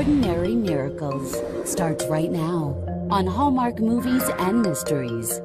Extraordinary Miracles starts right now on Hallmark Movies and Mysteries.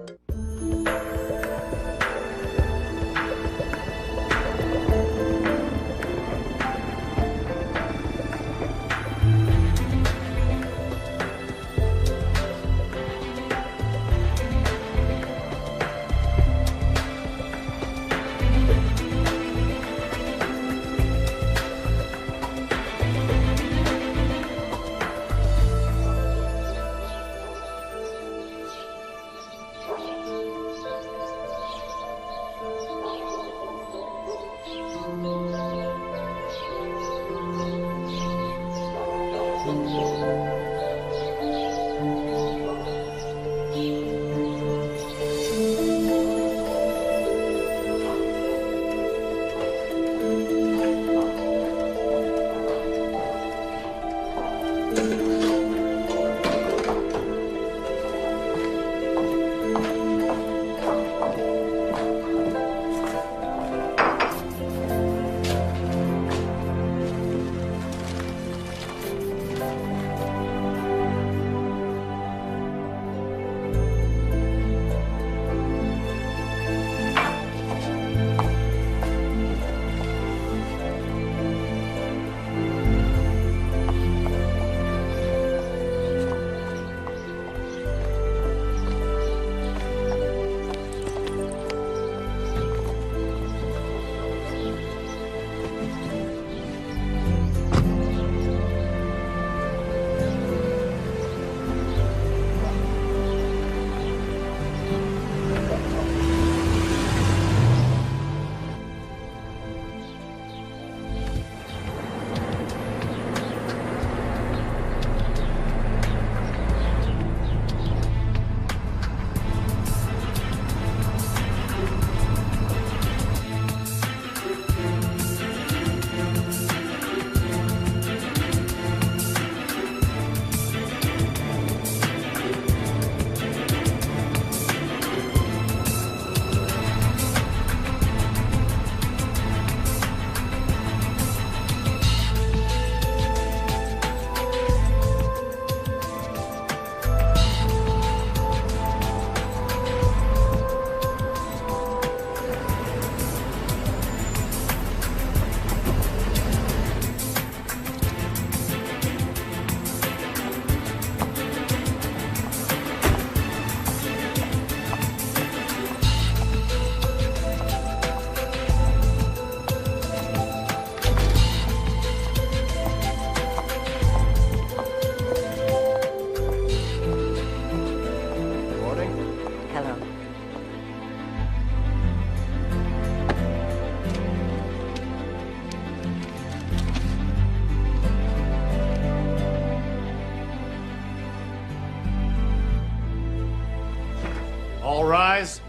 All rise.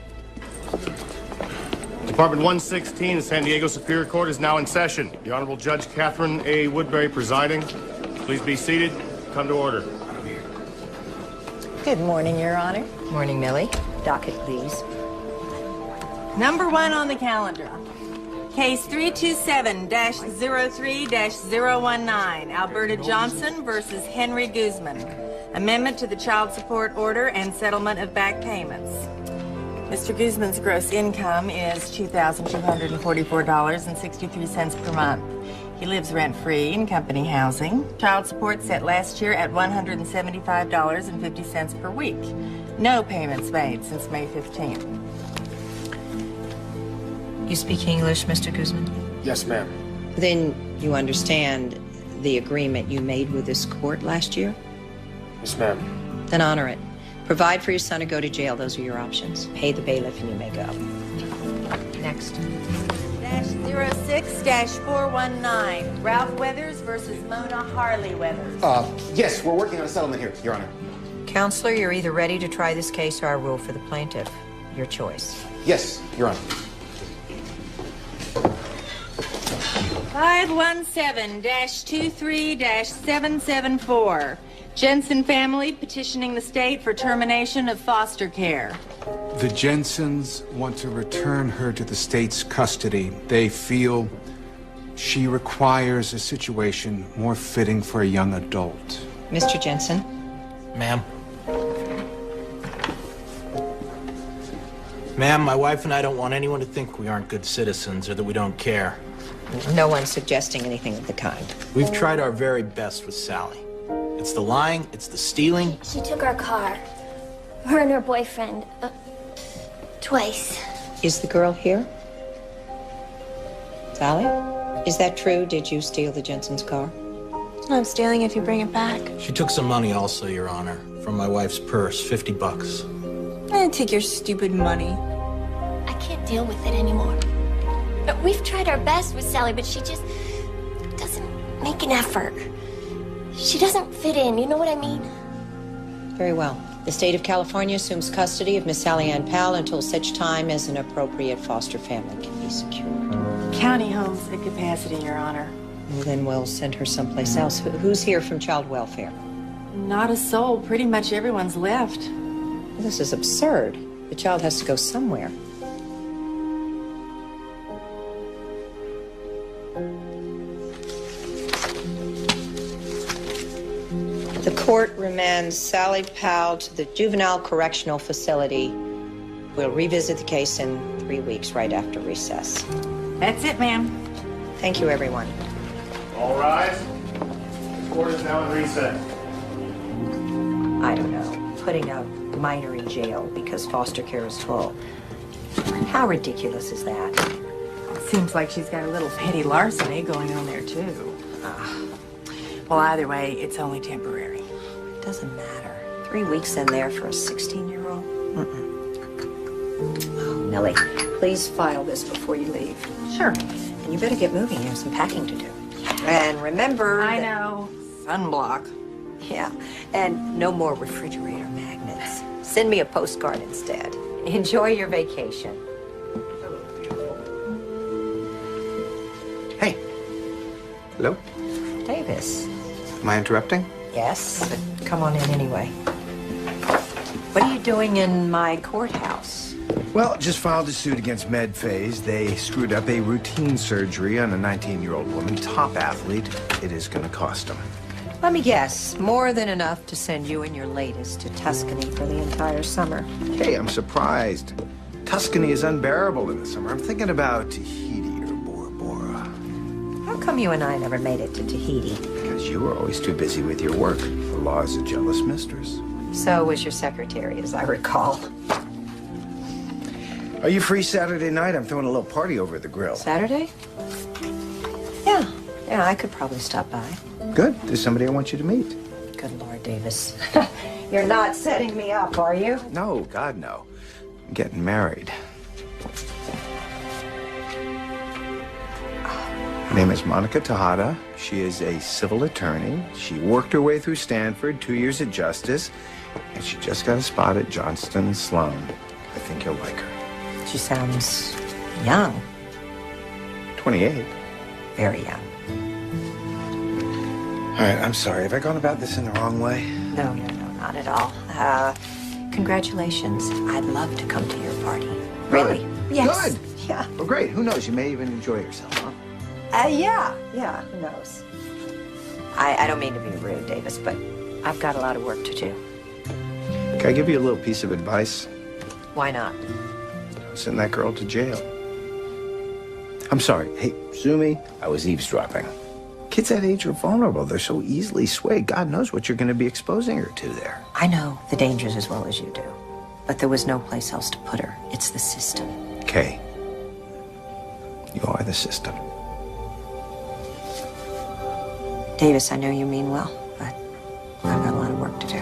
Department 116 in San Diego Superior Court is now in session. The Honorable Judge Catherine A. Woodbury presiding. Please be seated. Come to order. Good morning, Your Honor. Morning, Millie. Docket, please. Number 1 on the calendar. Case 327-03-019, Alberta Johnson versus Henry Guzman. Amendment to the child support order and settlement of back payments. Mr. Guzman's gross income is $2,244.63 per month. He lives rent-free in company housing. Child support set last year at $175.50 per week. No payments made since May 15th. You speak English, Mr. Guzman? Yes, ma'am. Then you understand the agreement you made with this court last year? Yes, ma'am. Then honor it. Provide for your son to go to jail. Those are your options. Pay the bailiff and you may go. Next. -06-419, Ralph Weathers versus Mona Harley Weathers. Yes, we're working on a settlement here, Your Honor. Counselor, you're either ready to try this case or I rule for the plaintiff. Your choice. Yes, Your Honor. 517-23-774. Jensen family petitioning the state for termination of foster care. The Jensens want to return her to the state's custody. They feel She requires a situation more fitting for a young adult. Mr. Jensen? Ma'am. Ma'am, my wife and I don't want anyone to think we aren't good citizens or that we don't care. No one's suggesting anything of the kind. We've tried our very best with Sally. It's the lying, it's the stealing. She took our car. Her and her boyfriend. Twice. Is the girl here? Sally? Is that true? Did you steal the Jensen's car? It's not stealing if you bring it back. She took some money also, Your Honor, from my wife's purse, $50. Take your stupid money. I can't deal with it anymore. We've tried our best with Sally, but she just doesn't make an effort. She doesn't fit in, you know what I mean? Very well. The state of California assumes custody of Miss Sally Ann Powell until such time as an appropriate foster family can be secured. County home's at capacity, Your Honor. Well, then we'll send her someplace else. Who's here from child welfare? Not a soul. Pretty much everyone's left. This is absurd. The child has to go somewhere. The court remands Sally Powell to the Juvenile Correctional Facility. We'll revisit the case in 3 weeks, right after recess. That's it, ma'am. Thank you, everyone. All rise. The court is now in recess. I don't know. Putting a minor in jail because foster care is full. How ridiculous is that? Seems like she's got a little petty larceny going on there, too. Well, either way, it's only temporary. It doesn't matter. 3 weeks in there for a 16-year-old? Oh, Millie, please file this before you leave. Sure. And you better get moving. You have some packing to do. And remember... I know. Sunblock. Yeah. And no more refrigerator magnets. Send me a postcard instead. Enjoy your vacation. Hey. Hello? Davis. Am I interrupting? Yes, but come on in anyway. What are you doing in my courthouse? Well, just filed a suit against MedPhase. They screwed up a routine surgery on a 19-year-old woman, top athlete. It is going to cost them. Let me guess, more than enough to send you and your latest to Tuscany for the entire summer. Hey, I'm surprised. Tuscany is unbearable in the summer. I'm thinking about Tahiti or Bora Bora. How come you and I never made it to Tahiti? Because you were always too busy with your work. The law is a jealous mistress. So was your secretary, as I recall. Are you free Saturday night? I'm throwing a little party over at the grill. Saturday? Yeah, I could probably stop by. Good. There's somebody I want you to meet. Good Lord, Davis. You're not setting me up, are you? No, God, no. I'm getting married. Her name is Monica Tejada. She is a civil attorney. She worked her way through Stanford, 2 years at Justice, and she just got a spot at Johnston and Sloan. I think you'll like her. She sounds young. 28. Very young. All right, I'm sorry. Have I gone about this in the wrong way? No, not at all. Congratulations. I'd love to come to your party. Really? Good. Yes. Good. Yeah. Well, great. Who knows? You may even enjoy yourself, huh? Yeah, who knows? I don't mean to be rude, Davis, but I've got a lot of work to do. Can I give you a little piece of advice? Why not? Send that girl to jail. I'm sorry. Hey, sue me. I was eavesdropping. Kids that age are vulnerable. They're so easily swayed. God knows what you're going to be exposing her to there. I know the dangers as well as you do, but there was no place else to put her. It's the system. Kay, you are the system. Davis, I know you mean well, but I've got a lot of work to do.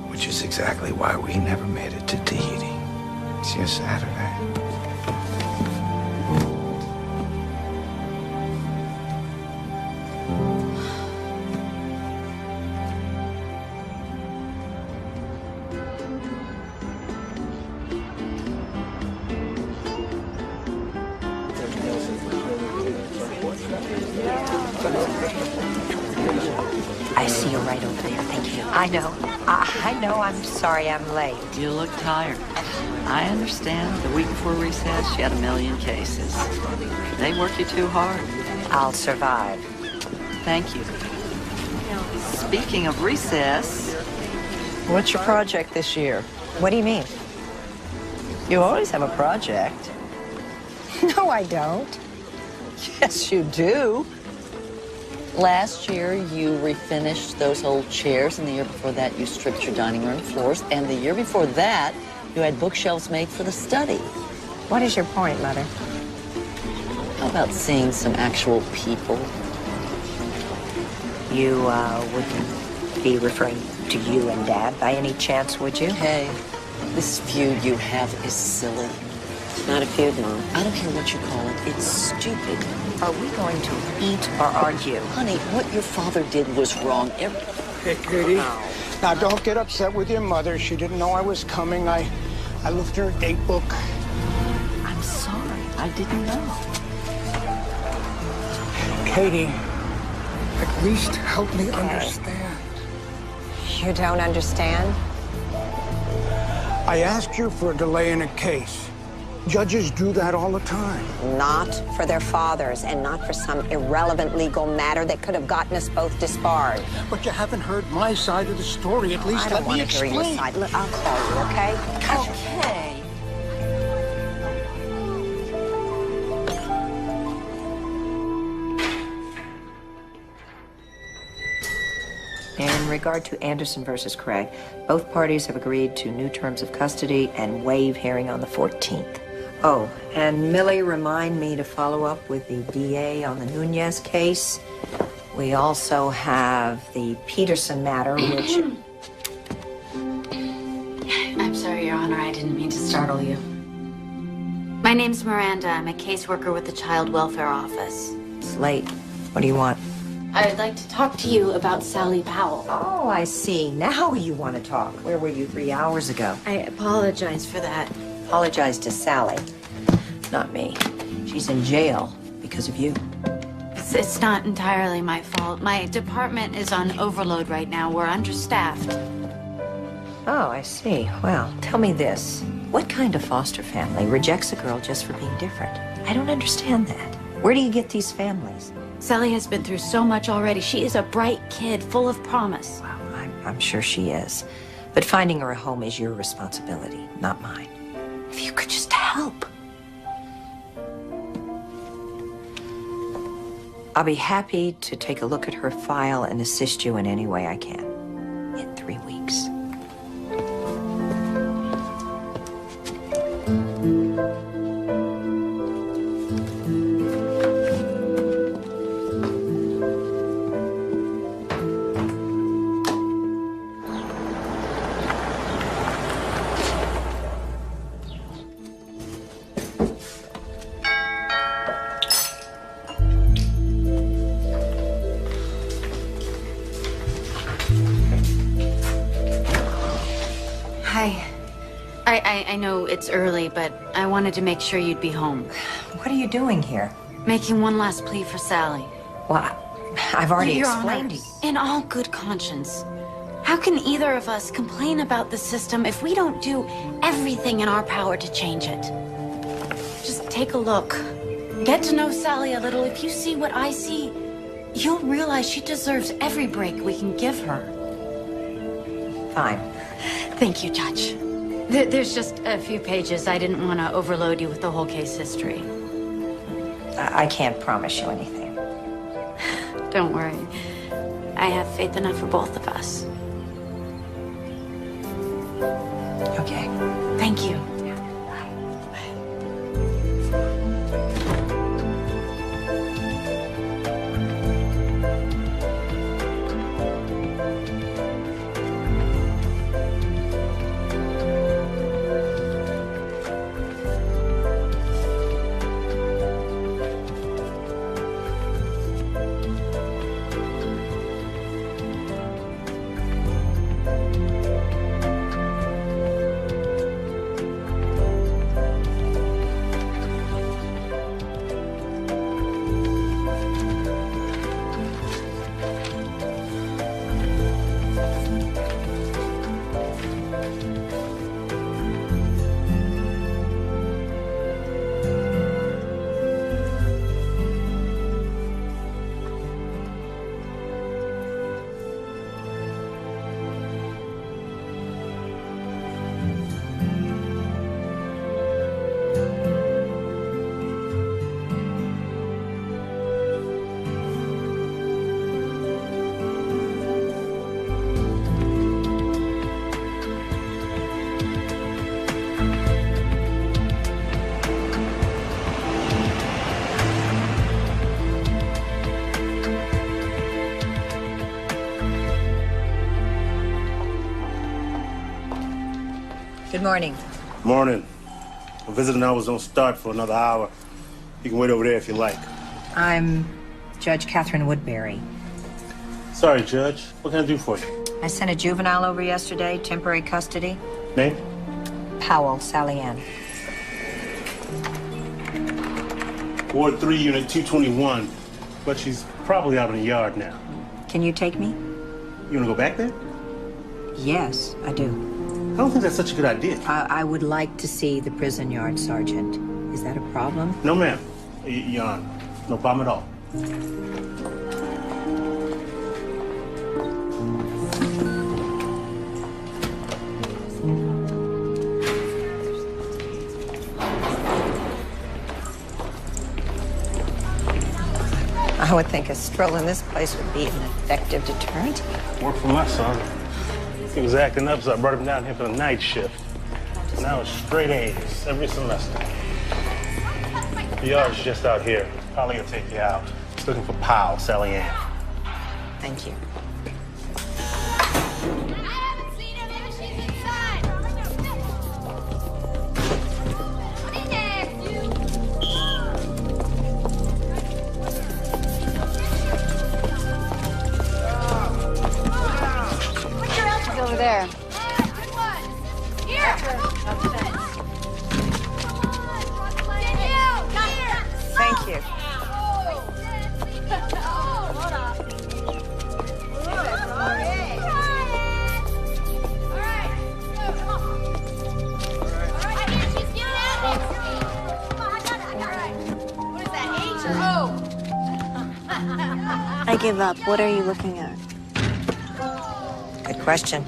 Which is exactly why we never made it to Tahiti. See you Saturday. I see you right over there. Thank you. I know. I know. I'm sorry I'm late. You look tired. I understand. The week before recess, you had 1 million cases. They work you too hard. I'll survive. Thank you. Speaking of recess, what's your project this year? What do you mean? You always have a project. No, I don't. Yes, you do. Last year, you refinished those old chairs, and the year before that, you stripped your dining room floors, and the year before that, you had bookshelves made for the study. What is your point, Mother? How about seeing some actual people? You wouldn't be referring to you and Dad by any chance, would you? Hey, this feud you have is silly. It's not a feud, Mom. I don't care what you call it. It's stupid. Are we going to eat or argue? Honey, what your father did was wrong. Hey, Katie. Now, don't get upset with your mother. She didn't know I was coming. I looked her date book. I'm sorry. I didn't know. Katie, at least help me understand. You don't understand? I asked you for a delay in a case. Judges do that all the time. Not for their fathers and not for some irrelevant legal matter that could have gotten us both disbarred. But you haven't heard my side of the story. At least let me explain. I don't want to hear your side. Look, I'll call you, okay? Okay. In regard to Anderson versus Craig, both parties have agreed to new terms of custody and waive hearing on the 14th. Oh, and Millie, remind me to follow up with the DA on the Nunez case. We also have the Peterson matter, which... I'm sorry, Your Honor. I didn't mean to startle you. My name's Miranda. I'm a caseworker with the Child Welfare Office. It's late. What do you want? I'd like to talk to you about Sally Powell. Oh, I see. Now you want to talk. Where were you 3 hours ago? I apologize for that. Apologize to Sally, not me. She's in jail because of you. It's not entirely my fault. My department is on overload right now. We're understaffed. Oh, I see. Well, tell me this. What kind of foster family rejects a girl just for being different? I don't understand that. Where do you get these families? Sally has been through so much already. She is a bright kid, full of promise. Well, I'm sure she is. But finding her a home is your responsibility, not mine. If you could just help. I'll be happy to take a look at her file and assist you in any way I can. In 3 weeks. I know it's early, but I wanted to make sure you'd be home. What are you doing here? Making one last plea for Sally. Well, I've already Your explained to Honor, you. in all good conscience, how can either of us complain about the system if we don't do everything in our power to change it? Just take a look. Get to know Sally a little. If you see what I see, you'll realize she deserves every break we can give her. Fine. Thank you, Judge. There's just a few pages. I didn't want to overload you with the whole case history. I can't promise you anything. Don't worry. I have faith enough for both of us. Okay. Thank you. Good morning. Morning. The visiting hours don't start for another hour. You can wait over there if you like. I'm Judge Catherine Woodbury. Sorry, Judge. What can I do for you? I sent a juvenile over yesterday, temporary custody. Name? Powell, Sally Ann. Ward 3, Unit 221. But she's probably out in the yard now. Can you take me? You want to go back there? Yes, I do. I don't think that's such a good idea. I would like to see the prison yard sergeant. Is that a problem? No, ma'am. Your Honor. No problem at all. I would think a stroll in this place would be an effective deterrent. Worked for my son. He was acting up, so I brought him down here for the night shift. Now it's straight A's every semester. The yard's just out here. Polly will take you out. He's looking for Powell, Sally Ann. Thank you. Over there. Thank you. I give up. What are you looking at? Good question.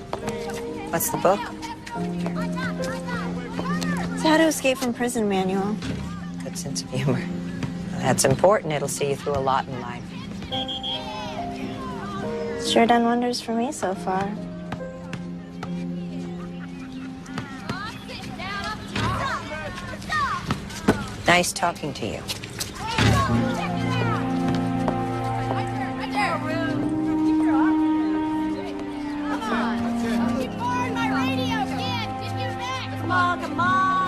What's the book? It's How to Escape from Prison manual. Good sense of humor. Well, that's important. It'll see you through a lot in life. It's sure done wonders for me so far. Nice talking to you. Come on.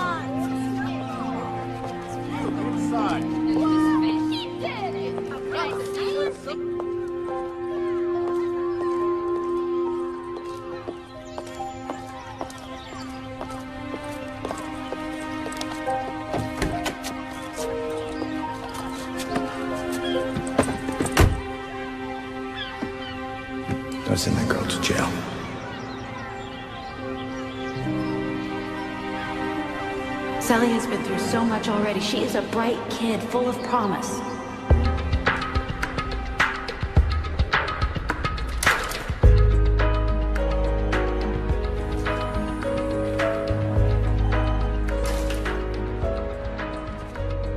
Don't send that girl to jail. Sally has been through so much already. She is a bright kid, full of promise.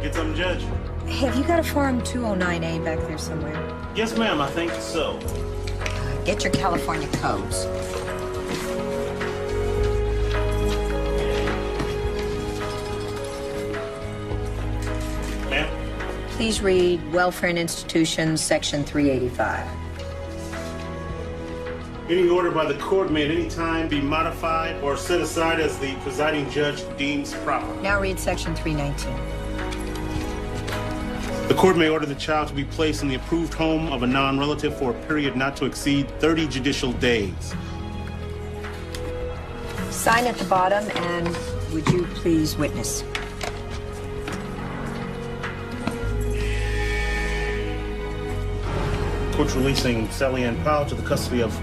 Get something, Judge? Hey, have you got a Form 209A back there somewhere? Yes, ma'am. I think so. Get your California codes. Ma'am? Please read Welfare and Institutions, Section 385. Any order by the court may at any time be modified or set aside as the presiding judge deems proper. Now read Section 319. The court may order the child to be placed in the approved home of a non-relative for a period not to exceed 30 judicial days. Sign at the bottom, and would you please witness? Court's releasing Sally Ann Powell to the custody of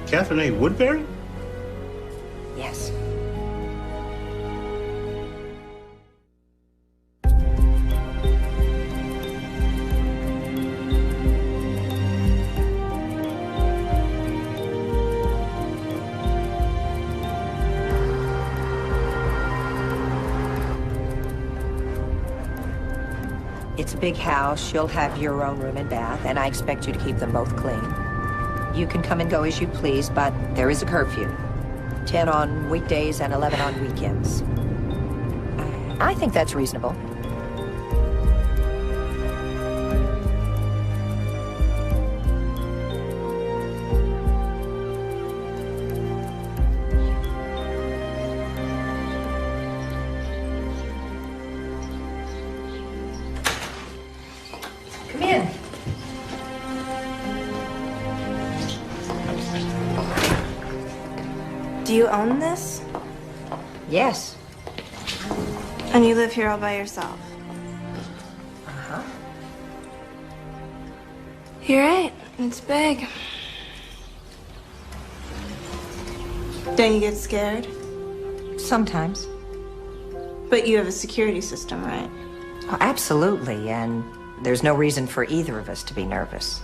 Catherine A. Woodbury? Yes. It's a big house. You'll have your own room and bath, and I expect you to keep them both clean. You can come and go as you please, but there is a curfew. 10 on weekdays and 11 on weekends. I think that's reasonable. Do you own this? Yes. And you live here all by yourself? Uh-huh. You're right. It's big. Don't you get scared? Sometimes. But you have a security system, right? Oh, absolutely, and there's no reason for either of us to be nervous.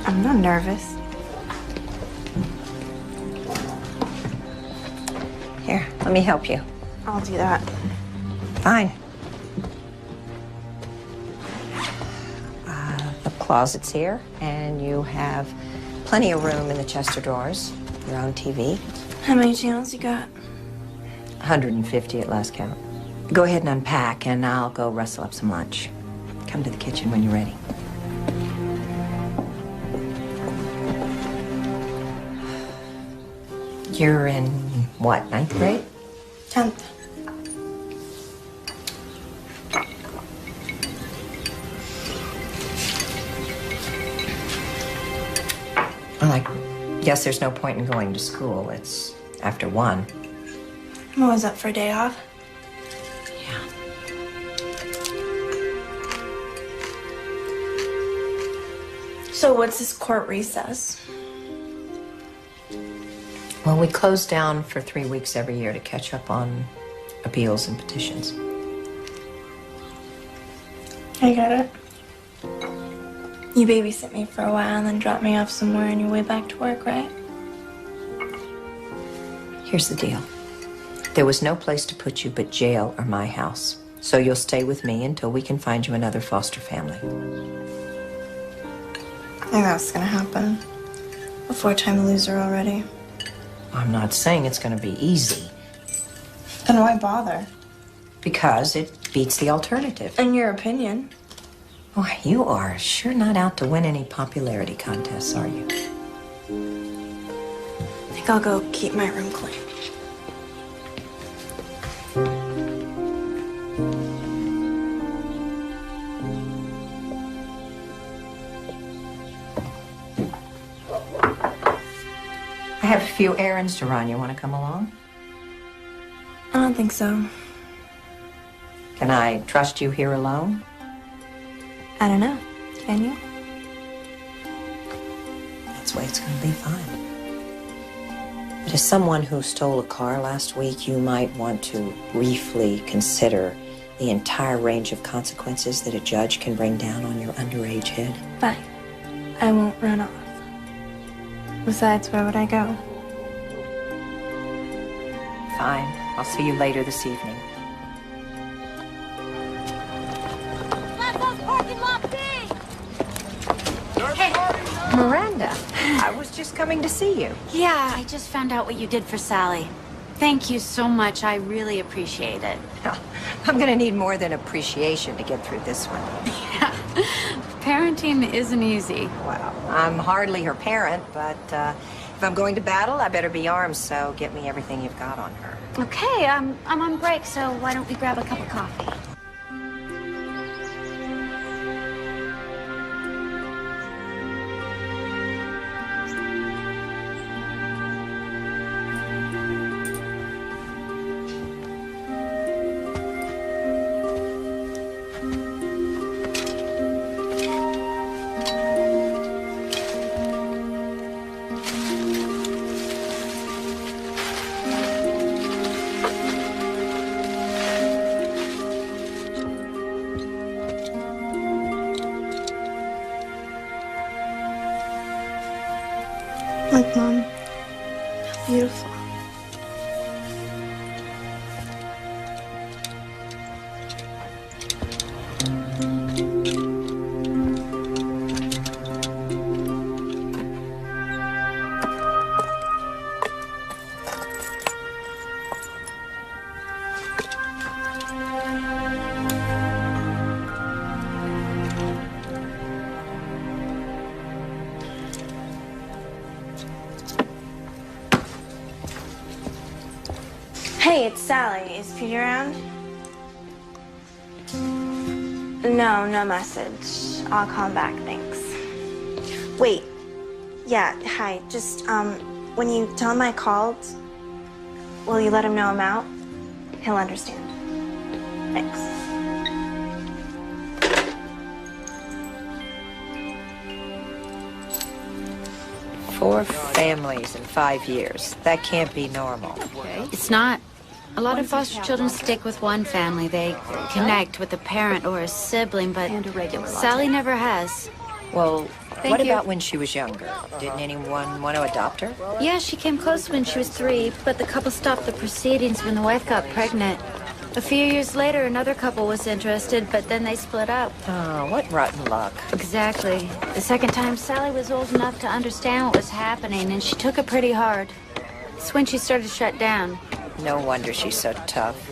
I'm not nervous. Here, let me help you. I'll do that. Fine. The closet's here, and you have plenty of room in the chest of drawers. Your own TV. How many channels you got? 150 at last count. Go ahead and unpack, and I'll go rustle up some lunch. Come to the kitchen when you're ready. You're in, what, 9th grade? 10th. Well, I guess there's no point in going to school. It's after 1. What was up for a day off? Yeah. So what's this court recess? Well, we close down for 3 weeks every year to catch up on appeals and petitions. I get it. You babysit me for a while and then drop me off somewhere on your way back to work, right? Here's the deal. There was no place to put you but jail or my house. So you'll stay with me until we can find you another foster family. I think that's gonna happen. A 4-time loser already. I'm not saying it's going to be easy. Then why bother? Because it beats the alternative. In your opinion. Boy, you are sure not out to win any popularity contests, are you? I think I'll go keep my room clean. I have a few errands to run. You want to come along? I don't think so. Can I trust you here alone? I don't know. Can you? That's the way it's going to be fine. But as someone who stole a car last week, you might want to briefly consider the entire range of consequences that a judge can bring down on your underage head. Fine. I won't run off. Besides, where would I go? Fine. I'll see you later this evening. Hey, Miranda, I was just coming to see you. yeah, I just found out what you did for Sally. Thank you so much. I really appreciate it. I'm going to need more than appreciation to get through this one. Yeah. Parenting isn't easy. Well, I'm hardly her parent, but if I'm going to battle, I better be armed, so get me everything you've got on her. Okay, I'm on break, so why don't we grab a cup of coffee? Look, Mom. How beautiful. Hey, it's Sally. Is Pete around? No, no message. I'll call him back, thanks. Wait. Yeah, hi. Just, when you tell him I called, will you let him know I'm out? He'll understand. Thanks. Four families in 5 years. That can't be normal. It's not. A lot of foster children stick with one family. They connect with a parent or a sibling, but Sally never has. Well, Thank what you. about when she was younger? Didn't anyone want to adopt her? Yeah, she came close when she was 3, but the couple stopped the proceedings when the wife got pregnant. A few years later, another couple was interested, but then they split up. Oh, what rotten luck. Exactly. The second time, Sally was old enough to understand what was happening, and she took it pretty hard. It's when she started to shut down. No wonder she's so tough.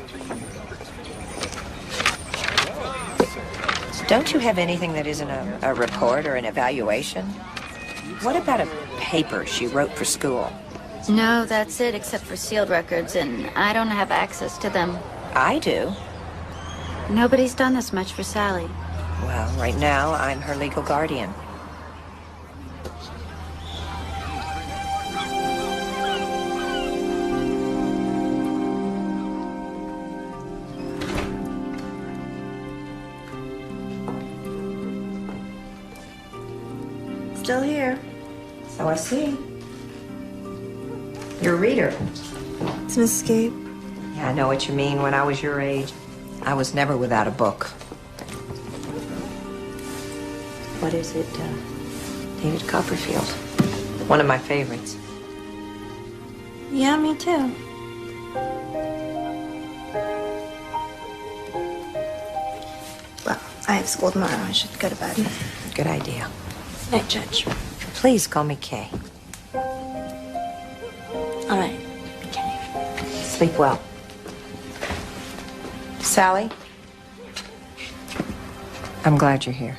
Don't you have anything that isn't a report or an evaluation? What about a paper she wrote for school? No, that's it, except for sealed records, and I don't have access to them. I do. Nobody's done this much for Sally. Well, right now, I'm her legal guardian. Still here. So I see. You're a reader. It's an escape. Yeah, I know what you mean. When I was your age, I was never without a book. What is it? David Copperfield. One of my favorites. Yeah, me too. Well, I have school tomorrow. I should go to bed. Good idea. Night, Judge. Please call me Kay. All right. Sleep well. Sally? I'm glad you're here.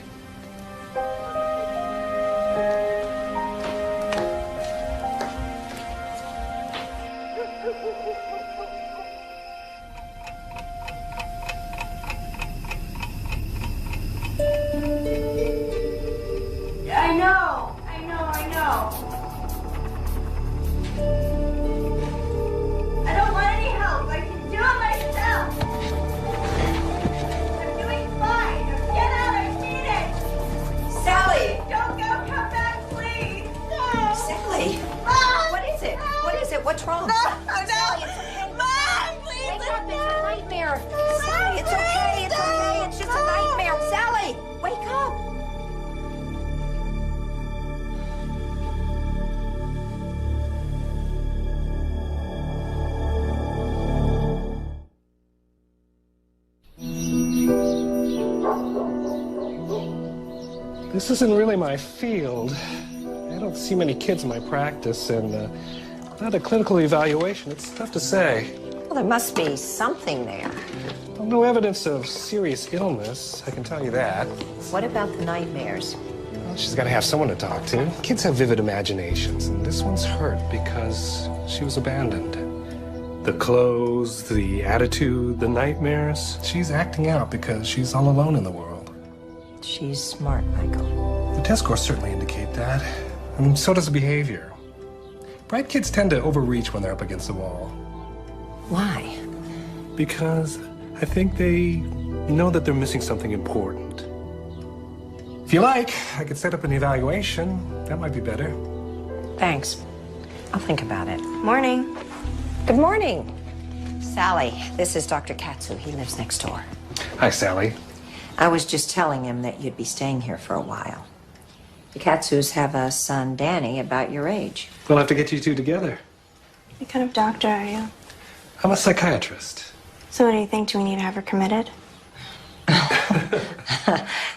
I know. I don't want any help. I can do it myself. I'm doing fine. Now get out. I need it. Sally! Don't go. Come back, please. No. Sally! Mom! What is it? What is it? What's wrong? No. Sally, it's okay. Mom, please. Wake up. It's a nightmare. Sally, it's okay. It's okay. It's just a nightmare. Sally, wake up. This isn't really my field. I don't see many kids in my practice, and without a clinical evaluation, it's tough to say. Well, there must be something there. Well, no evidence of serious illness, I can tell you that. What about the nightmares? Well, she's got to have someone to talk to. Kids have vivid imaginations, and this one's hurt because she was abandoned. The clothes, the attitude, the nightmares, she's acting out because she's all alone in the world. She's smart, Michael. The test scores certainly indicate that, and so does the behavior. Bright kids tend to overreach when they're up against the wall. Why? Because I think they know that they're missing something important. If you like, I could set up an evaluation. That might be better. Thanks. I'll think about it. Morning. Good morning. Sally, this is Dr. Katsu. He lives next door. Hi, Sally. I was just telling him that you'd be staying here for a while. The Katsus have a son, Danny, about your age. We'll have to get you two together. What kind of doctor are you? I'm a psychiatrist. So what do you think? Do we need to have her committed?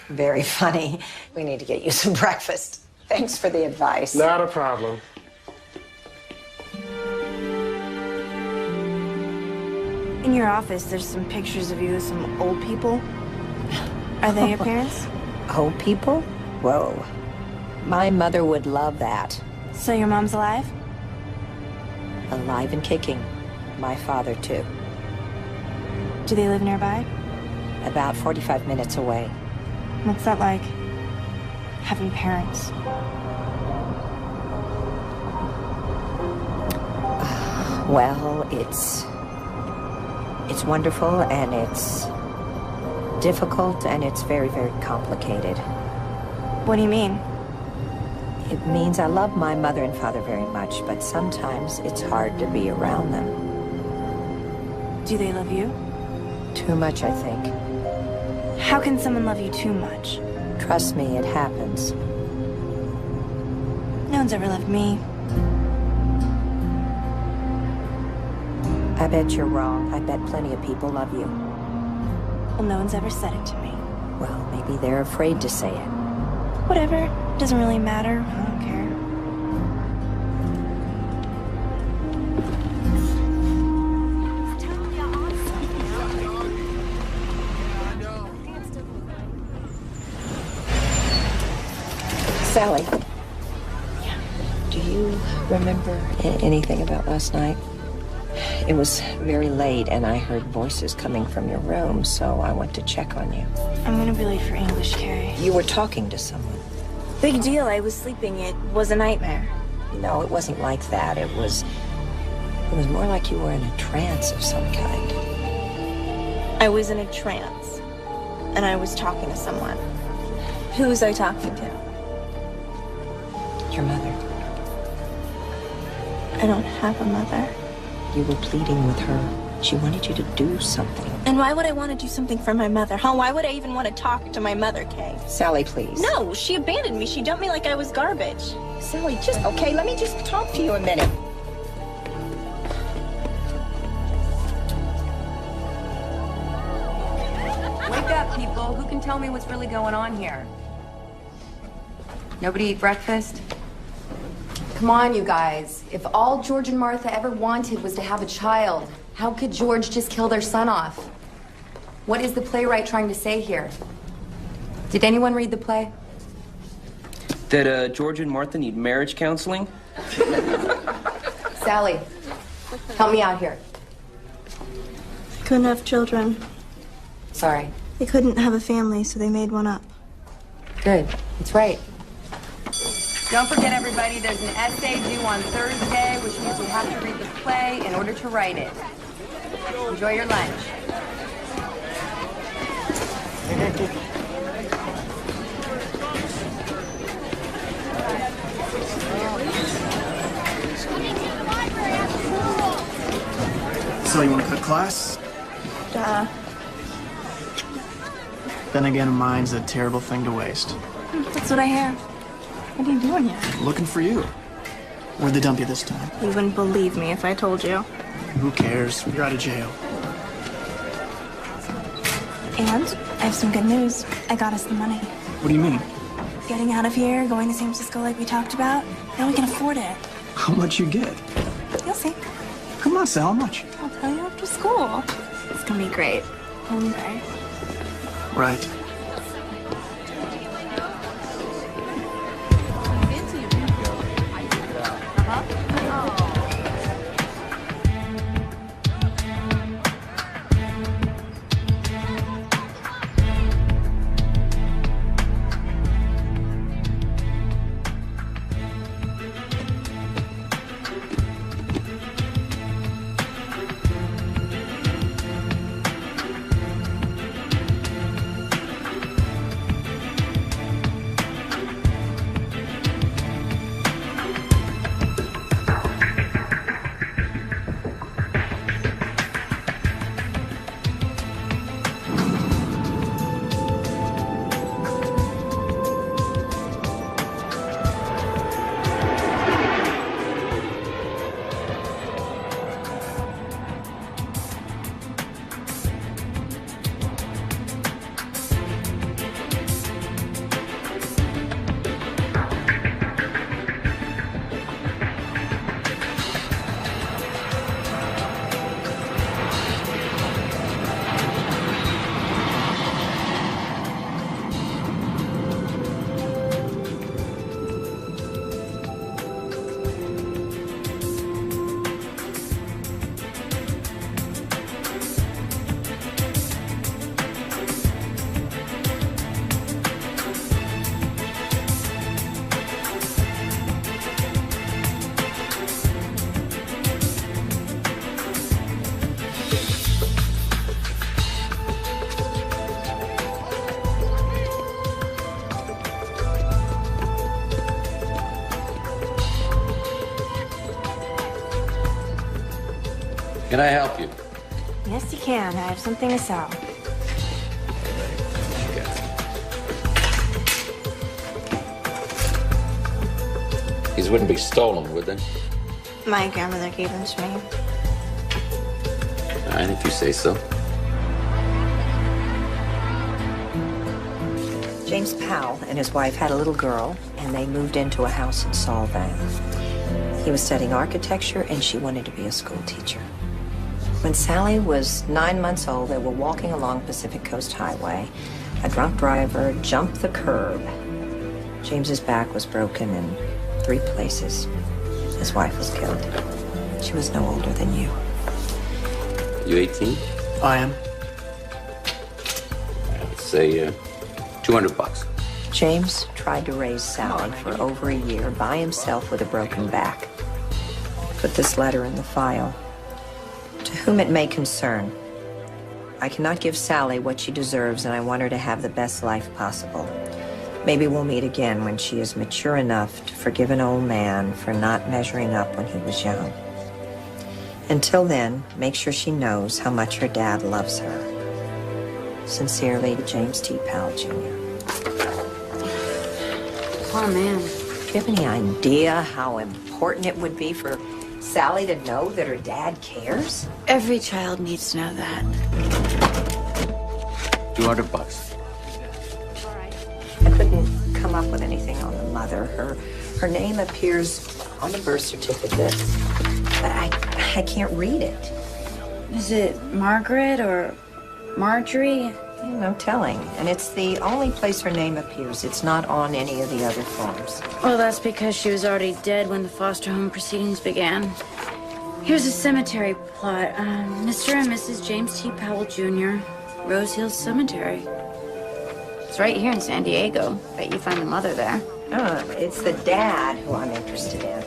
Very funny. We need to get you some breakfast. Thanks for the advice. Not a problem. In your office, there's some pictures of you with some old people. Are they your parents? Old people? Whoa. My mother would love that. So your mom's alive? Alive and kicking. My father, too. Do they live nearby? About 45 minutes away. What's that like? Having parents? Well, it's wonderful, and it's difficult, and it's very, very complicated. What do you mean? It means I love my mother and father very much, but sometimes it's hard to be around them. Do they love you? Too much, I think. How can someone love you too much? Trust me, it happens. No one's ever loved me. I bet you're wrong. I bet plenty of people love you. Well, no one's ever said it to me. Well, maybe they're afraid to say it. Whatever. Doesn't really matter. I don't care. Sally. Do you remember anything about last night? It was very late, and I heard voices coming from your room, so I went to check on you. I'm gonna be late for English, Carrie. You were talking to someone. Big deal. I was sleeping. It was a nightmare. No, it wasn't like that. It was more like you were in a trance of some kind. I was in a trance, and I was talking to someone. Who was I talking to? Your mother. I don't have a mother. You were pleading with her. She wanted you to do something. And why would I want to do something for my mother? Huh? Why would I even want to talk to my mother, Kay? Sally, please. No, she abandoned me. She dumped me like I was garbage. Sally, okay, let me just talk to you a minute. Wake up, people. Who can tell me what's really going on here? Nobody eat breakfast? Come on, you guys. If all George and Martha ever wanted was to have a child, how could George just kill their son off? What is the playwright trying to say here? Did anyone read the play? That George and Martha need marriage counseling? Sally, help me out here. They couldn't have children. Sorry. They couldn't have a family, so they made one up. Good. That's right. Don't forget, everybody, there's an essay due on Thursday, which means you have to read the play in order to write it. Enjoy your lunch. So you want to cut class? Duh. Then again, mine's a terrible thing to waste. That's what I hear. What are you doing here? Looking for you. Where'd they dump you this time? You wouldn't believe me if I told you. Who cares? You're out of jail. And I have some good news. I got us the money. What do you mean? Getting out of here, going to San Francisco like we talked about. Now we can afford it. How much you get? You'll see. Come on, Sal, how much? I'll tell you after school. It's gonna be great. Okay. Right. Can I help you? Yes, you can. I have something to sell. These wouldn't be stolen, would they? My grandmother gave them to me. All right, if you say so. James Powell and his wife had a little girl, and they moved into a house in Solvang. He was studying architecture, and she wanted to be a school teacher. When Sally was 9 months old, they were walking along Pacific Coast Highway. A drunk driver jumped the curb. James's back was broken in 3 places. His wife was killed. She was no older than you. You 18? I am. Let's say $200. James tried to raise Sally for over a year by himself with a broken back. Put this letter in the file. To whom it may concern, I cannot give Sally what she deserves, and I want her to have the best life possible. Maybe we'll meet again when she is mature enough to forgive an old man for not measuring up when he was young. Until then, make sure she knows how much her dad loves her. Sincerely, James T. Powell, Jr. Oh, man. Do you have any idea how important it would be for Sally to know that her dad cares? Every child needs to know that. $200. I couldn't come up with anything on the mother. Her name appears on the birth certificate, but I can't read it. Is it Margaret or Marjorie? No telling. And it's the only place her name appears. It's not on any of the other forms. Well, that's because she was already dead when the foster home proceedings began. Here's a cemetery plot. Mr. and Mrs. James T. Powell, Jr., Rose Hills Cemetery. It's right here in San Diego. Bet you find the mother there. It's the dad who I'm interested in.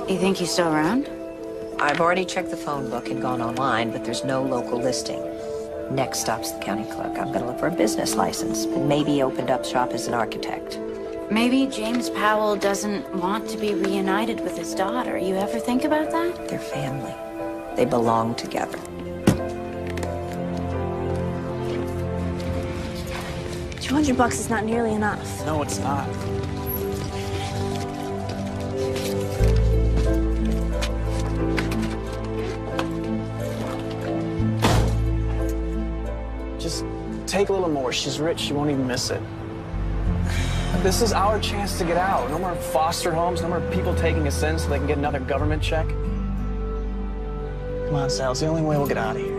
You think he's still around? I've already checked the phone book and gone online, but there's no local listing. Next stop's the county clerk. I'm going to look for a business license, and maybe opened up shop as an architect. Maybe James Powell doesn't want to be reunited with his daughter. You ever think about that? They're family. They belong together. $200 is not nearly enough. No, it's not. Just take a little more. She's rich. She won't even miss it. This is our chance to get out. No more foster homes. No more people taking us in so they can get another government check. Come on, Sal. It's the only way we'll get out of here.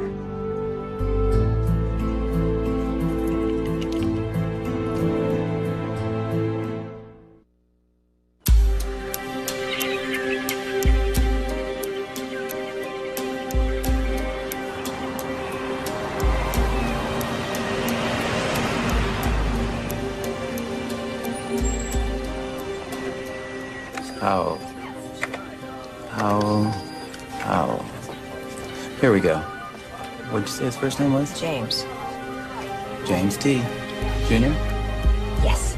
Powell. Here we go. What'd you say his first name was? James. James T. Jr.? Yes.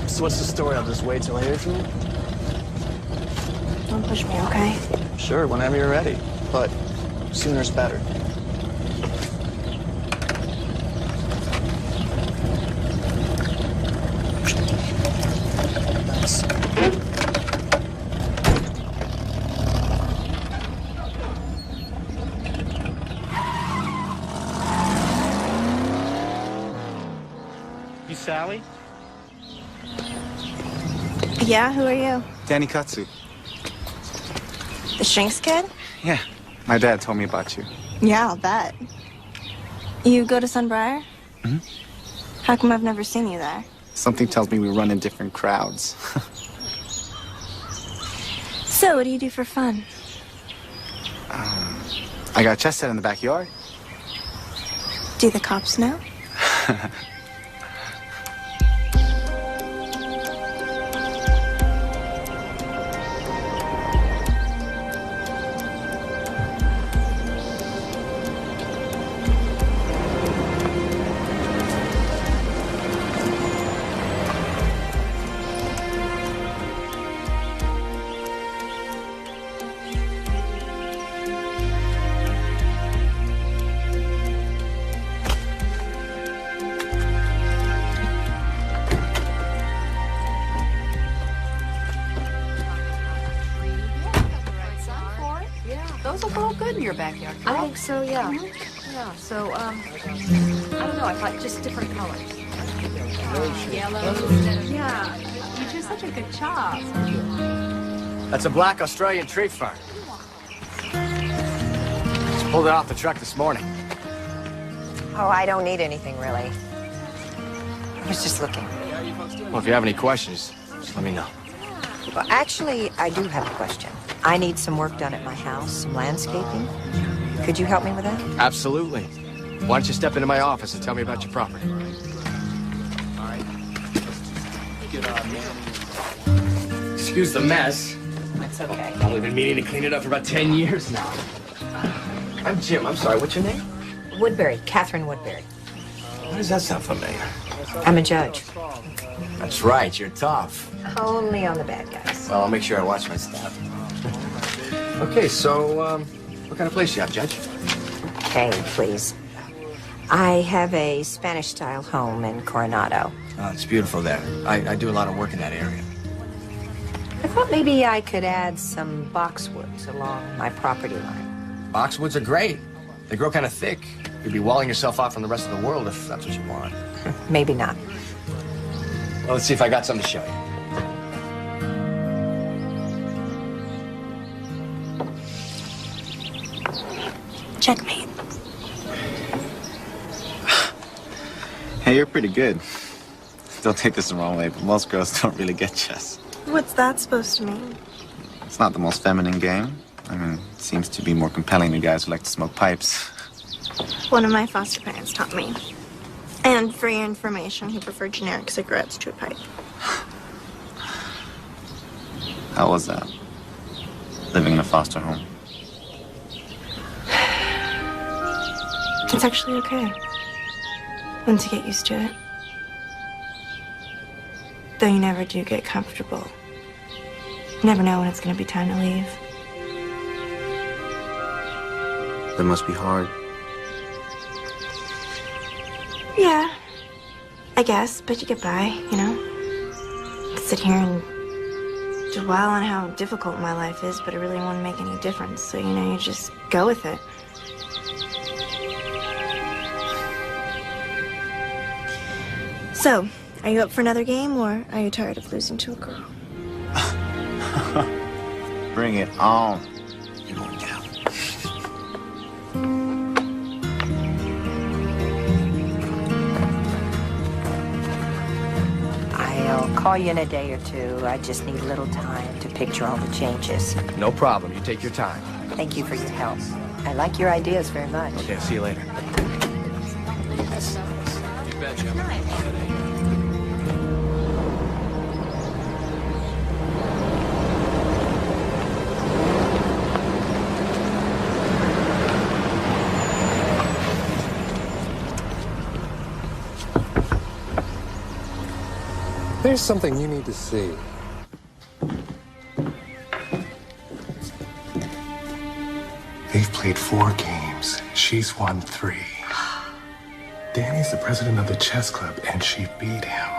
So what's the story? I'll just wait till I hear from you? Don't push me, okay? Sure, whenever you're ready. But sooner's better. Thanks. You Sally? Yeah, who are you? Danny Katsu. The Shrinks kid? Yeah, my dad told me about you. Yeah, I'll bet. You go to Sunbriar? Mhm. How come I've never seen you there? Something tells me we run in different crowds. So, what do you do for fun? I got a chess set in the backyard. Do the cops know? your backyard. I think so, yeah. Yeah, so, I don't know, I thought just different colors. Yellow. Yeah, you do such a good job. That's a black Australian tree fern. Just pulled it off the truck this morning. Oh, I don't need anything, really. I was just looking. Well, if you have any questions, just let me know. Well, actually, I do have a question. I need some work done at my house, some landscaping. Could you help me with that? Absolutely. Why don't you step into my office and tell me about your property? Excuse the mess. It's okay. I've only been meaning to clean it up for about 10 years now. I'm Jim. I'm sorry. What's your name? Woodbury, Catherine Woodbury. Why does that sound familiar? I'm a judge. That's right. You're tough. Only on the bad guys. Well, I'll make sure I watch my step. Okay, so, what kind of place you have, Judge? Hey, please. I have a Spanish-style home in Coronado. Oh, it's beautiful there. I do a lot of work in that area. I thought maybe I could add some boxwoods along my property line. Boxwoods are great. They grow kind of thick. You'd be walling yourself off from the rest of the world if that's what you want. Maybe not. Well, let's see if I got something to show you. Checkmate. Hey, you're pretty good. Don't take this the wrong way, but most girls don't really get chess. What's that supposed to mean? It's not the most feminine game. I mean, it seems to be more compelling to guys who like to smoke pipes. One of my foster parents taught me. And for your information, he preferred generic cigarettes to a pipe. How was that? Living in a foster home? It's actually okay. Once you get used to it. Though you never do get comfortable. You never know when it's going to be time to leave. That must be hard. Yeah, I guess, but you get by, you know? I could sit here and dwell on how difficult my life is, but it really won't make any difference. So, you know, you just go with it. So, are you up for another game, or are you tired of losing to a girl? Bring it on. You're going down. I'll call you in a day or two. I just need a little time to picture all the changes. No problem. You take your time. Thank you for your help. I like your ideas very much. Okay, see you later. You betcha. There's something you need to see. They've played 4 games. She's won 3. Danny's the president of the chess club, and she beat him.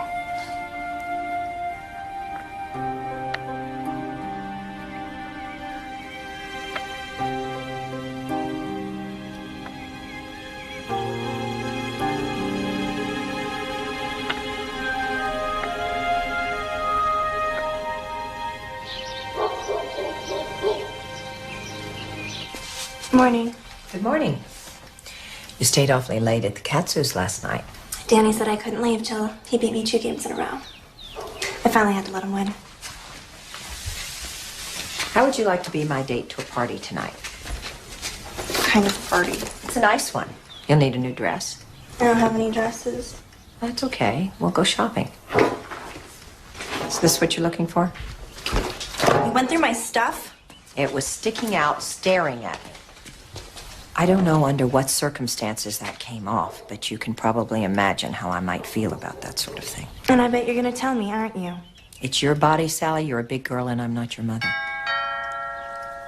Morning. Good morning. You stayed awfully late at the Katsu's last night. Danny said I couldn't leave till he beat me 2 games in a row. I finally had to let him win. How would you like to be my date to a party tonight? What kind of party? It's a nice one. You'll need a new dress. I don't have any dresses. That's okay. We'll go shopping. Is this what you're looking for? You went through my stuff? It was sticking out, staring at me. I don't know under what circumstances that came off, but you can probably imagine how I might feel about that sort of thing. And I bet you're gonna tell me, aren't you? It's your body, Sally. You're a big girl, and I'm not your mother.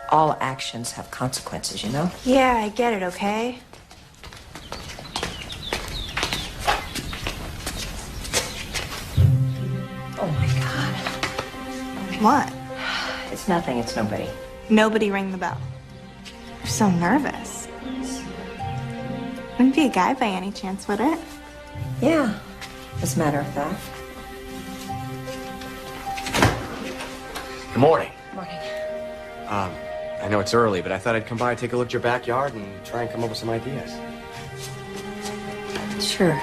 All actions have consequences, you know? Yeah, I get it, okay? Oh, my God. What? It's nothing. It's nobody. Nobody ring the bell. You're so nervous. Wouldn't be a guy by any chance, would it? Yeah, as a matter of fact. Good morning. Morning. I know it's early, but I thought I'd come by, take a look at your backyard, and try and come up with some ideas. Sure.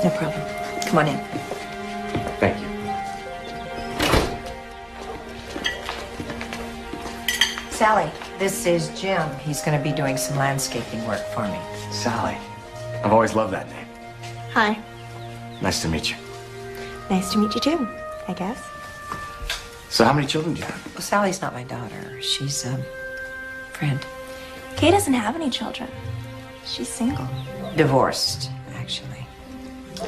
No problem. Come on in. Thank you. Sally, this is Jim. He's going to be doing some landscaping work for me. Sally. I've always loved that name. Hi. Nice to meet you. Nice to meet you too, I guess. So how many children do you have? Well, Sally's not my daughter. She's a friend. Kay doesn't have any children. She's single. Divorced, actually.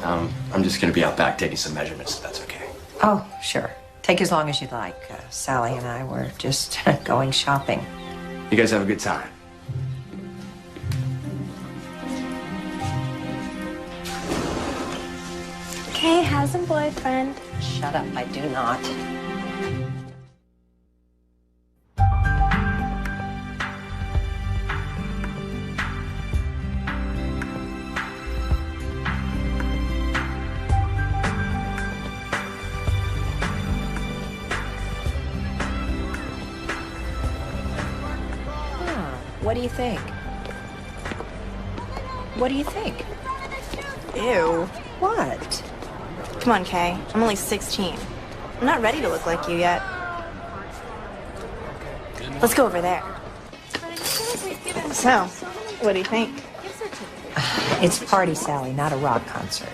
I'm just going to be out back taking some measurements, if that's okay. Oh, sure. Take as long as you'd like. Sally and I were just going shopping. You guys have a good time. Kay has a boyfriend. Shut up, I do not. What do you think? What do you think? Ew. What? Come on, Kay. I'm only 16. I'm not ready to look like you yet. Let's go over there. So, what do you think? It's party, Sally, not a rock concert.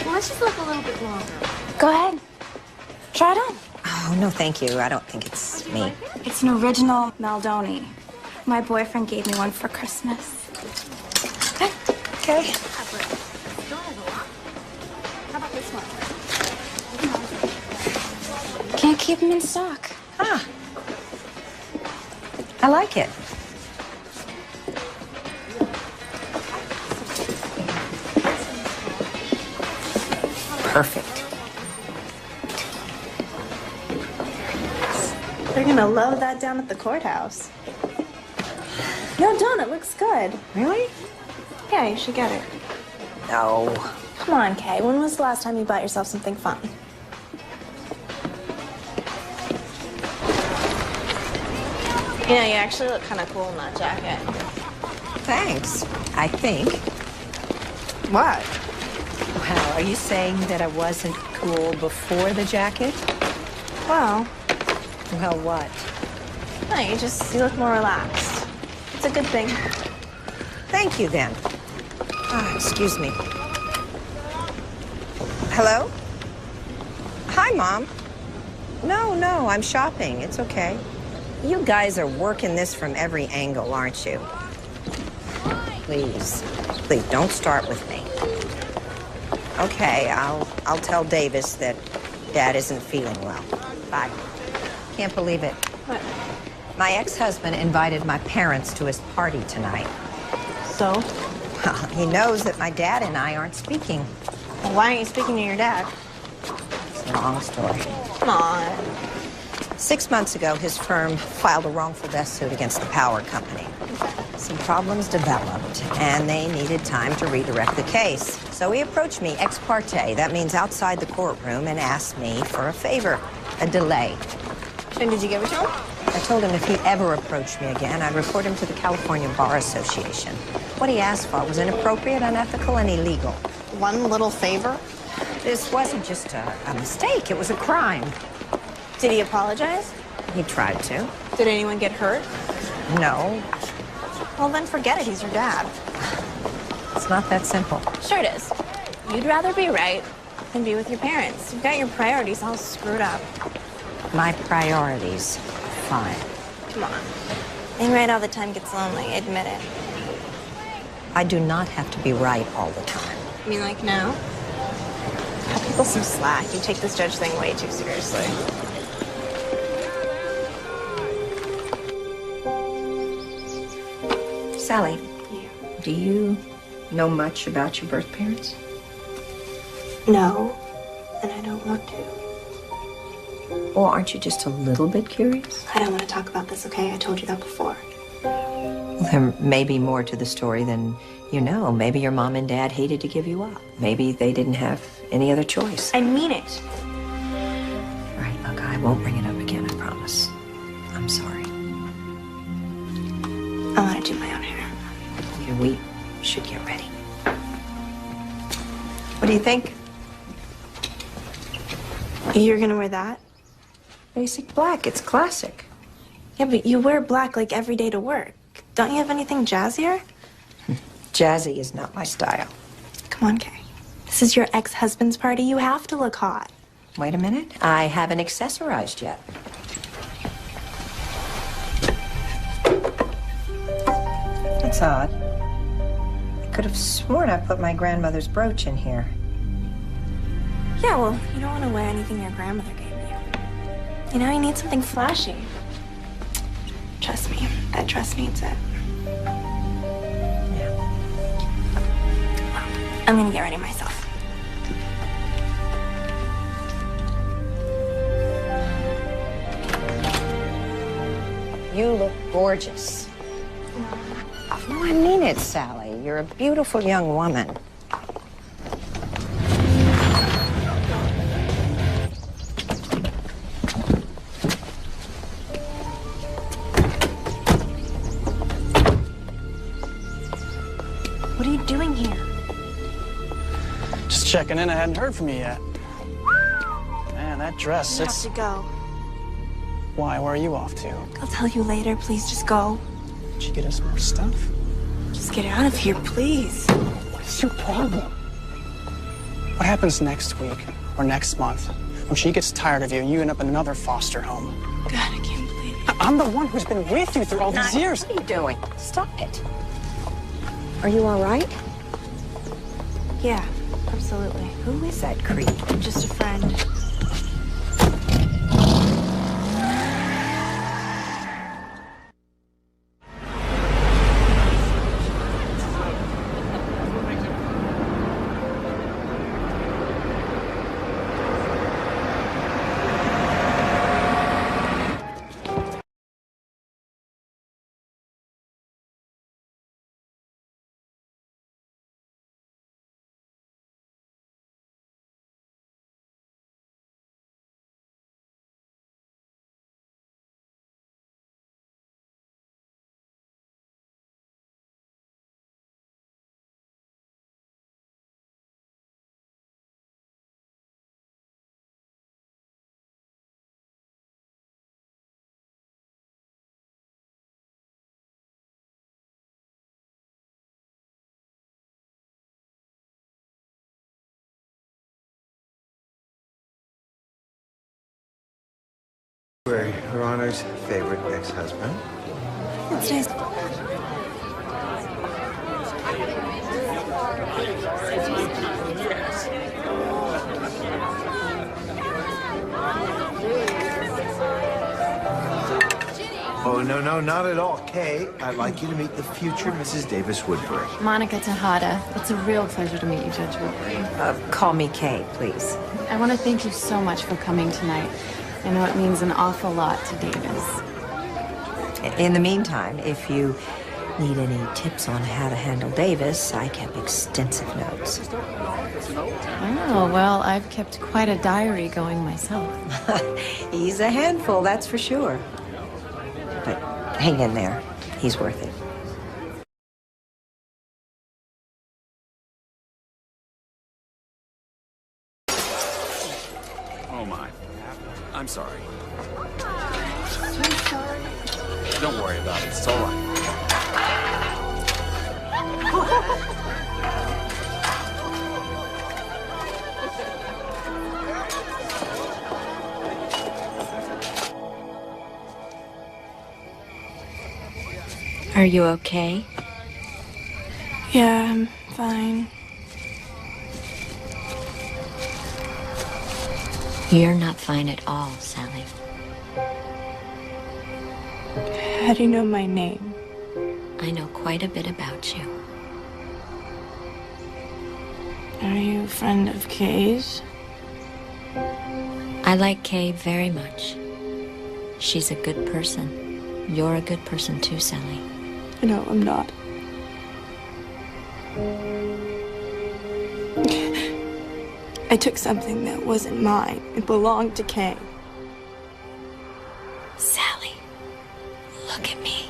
Let's just look a little bit longer. Go ahead. Try it on. Oh, no, thank you. I don't think it's me. It's an original Maldoni. My boyfriend gave me one for Christmas. Okay. How about this one? Can't keep them in stock. Ah. I like it. Perfect. They're gonna love that down at the courthouse. No, don't. It looks good. Really? Yeah, you should get it. No. Come on, Kay. When was the last time you bought yourself something fun? Yeah, you actually look kind of cool in that jacket. Thanks, I think. What? Wow, are you saying that I wasn't cool before the jacket? Well, Well, what? no, you look more relaxed. It's a good thing. Thank you, then. Excuse me. Hello? Hi, Mom. No, I'm shopping. It's okay. You guys are working this from every angle, aren't you? Please, don't start with me. Okay, I'll tell Davis that Dad isn't feeling well. Bye. Can't believe it. What? My ex-husband invited my parents to his party tonight. So? Well, he knows that my dad and I aren't speaking. Well, why aren't you speaking to your dad? It's a long story. Come on. 6 months ago, his firm filed a wrongful death suit against the power company. Some problems developed, and they needed time to redirect the case. So he approached me ex parte, that means outside the courtroom, and asked me for a favor, a delay. And did you give it to him? I told him if he ever approached me again, I'd report him to the California Bar Association. What he asked for was inappropriate, unethical, and illegal. One little favor? This wasn't just a mistake, it was a crime. Did he apologize? He tried to. Did anyone get hurt? No. Well, then forget it. He's your dad. It's not that simple. Sure it is. You'd rather be right than be with your parents. You've got your priorities all screwed up. My priorities, fine. Come on. Being right all the time gets lonely. Admit it. I do not have to be right all the time. You mean like now? Cut people some slack. You take this judge thing way too seriously. Sally, do you know much about your birth parents? No, and I don't want to. Well, aren't you just a little bit curious? I don't want to talk about this, okay? I told you that before. Well, there may be more to the story than you know. Maybe your mom and dad hated to give you up. Maybe they didn't have any other choice. I mean it. All right, look, I won't bring it up again, I promise. I'm sorry. I want to do my own hair. Yeah, we should get ready. What do you think? You're gonna wear that? Basic black. It's classic. Yeah, but you wear black like every day to work. Don't you have anything jazzier? Jazzy is not my style. Come on, Kay. This is your ex-husband's party. You have to look hot. Wait a minute. I haven't accessorized yet. That's odd. I could have sworn I put my grandmother's brooch in here. Yeah, well, you don't want to wear anything your grandmother gave you. You know, you need something flashy. Trust me, that dress needs it. Yeah. I'm gonna get ready myself. You look gorgeous. No, I mean it, Sally. You're a beautiful young woman. What are you doing here? Just checking in. I hadn't heard from you yet. Man, that dress, You it's... have to go. Why? Where are you off to? I'll tell you later. Please just go. Did you get us more stuff? Just get out of here, please. What's your problem? What happens next week or next month when she gets tired of you and you end up in another foster home? God, I can't believe it. I'm the one who's been with you through all these years. What are you doing? Stop it. Are you all right? Yeah, absolutely. Who is that creep? Just a friend. Her Honor's favorite ex-husband. It's nice. Oh, no, not at all. Kay, I'd like you to meet the future Mrs. Davis Woodbury. Monica Tejada. It's a real pleasure to meet you, Judge Woodbury. Call me Kay, please. I want to thank you so much for coming tonight. I know it means an awful lot to Davis. In the meantime, if you need any tips on how to handle Davis, I kept extensive notes. Oh, well, I've kept quite a diary going myself. He's a handful, that's for sure. But hang in there. He's worth it. Oh, my. I'm sorry. I'm sorry. Don't worry about it. It's all right. Are you okay? Yeah, I'm fine. You're not fine at all, Sally. How do you know my name? I know quite a bit about you. Are you a friend of Kay's? I like Kay very much. She's a good person. You're a good person too, Sally. No, I'm not. I took something that wasn't mine. It belonged to Kay. Sally, look at me.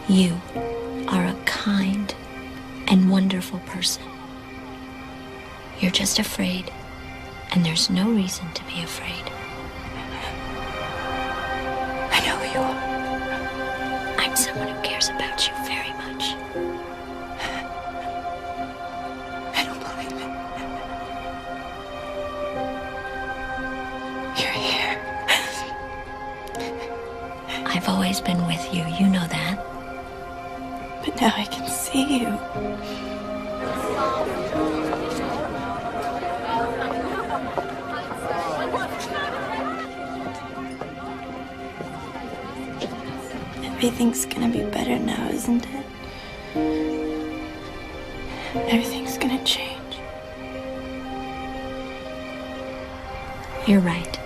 You are a kind and wonderful person. You're just afraid, and there's no reason to be afraid. I know who you are. I'm someone who cares about you very much. I don't believe it. You're here. I've always been with you, you know that. But now I can see you. Everything's gonna be better now, isn't it? Everything's gonna change. You're right.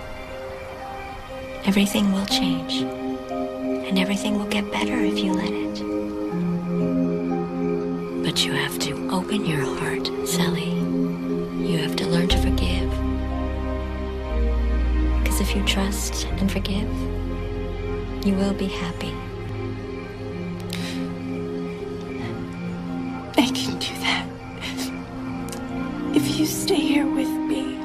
Everything will change. And everything will get better if you let it. But you have to open your heart, Sally. You have to learn to forgive. Because if you trust and forgive, you will be happy. I can do that. If you stay here with me.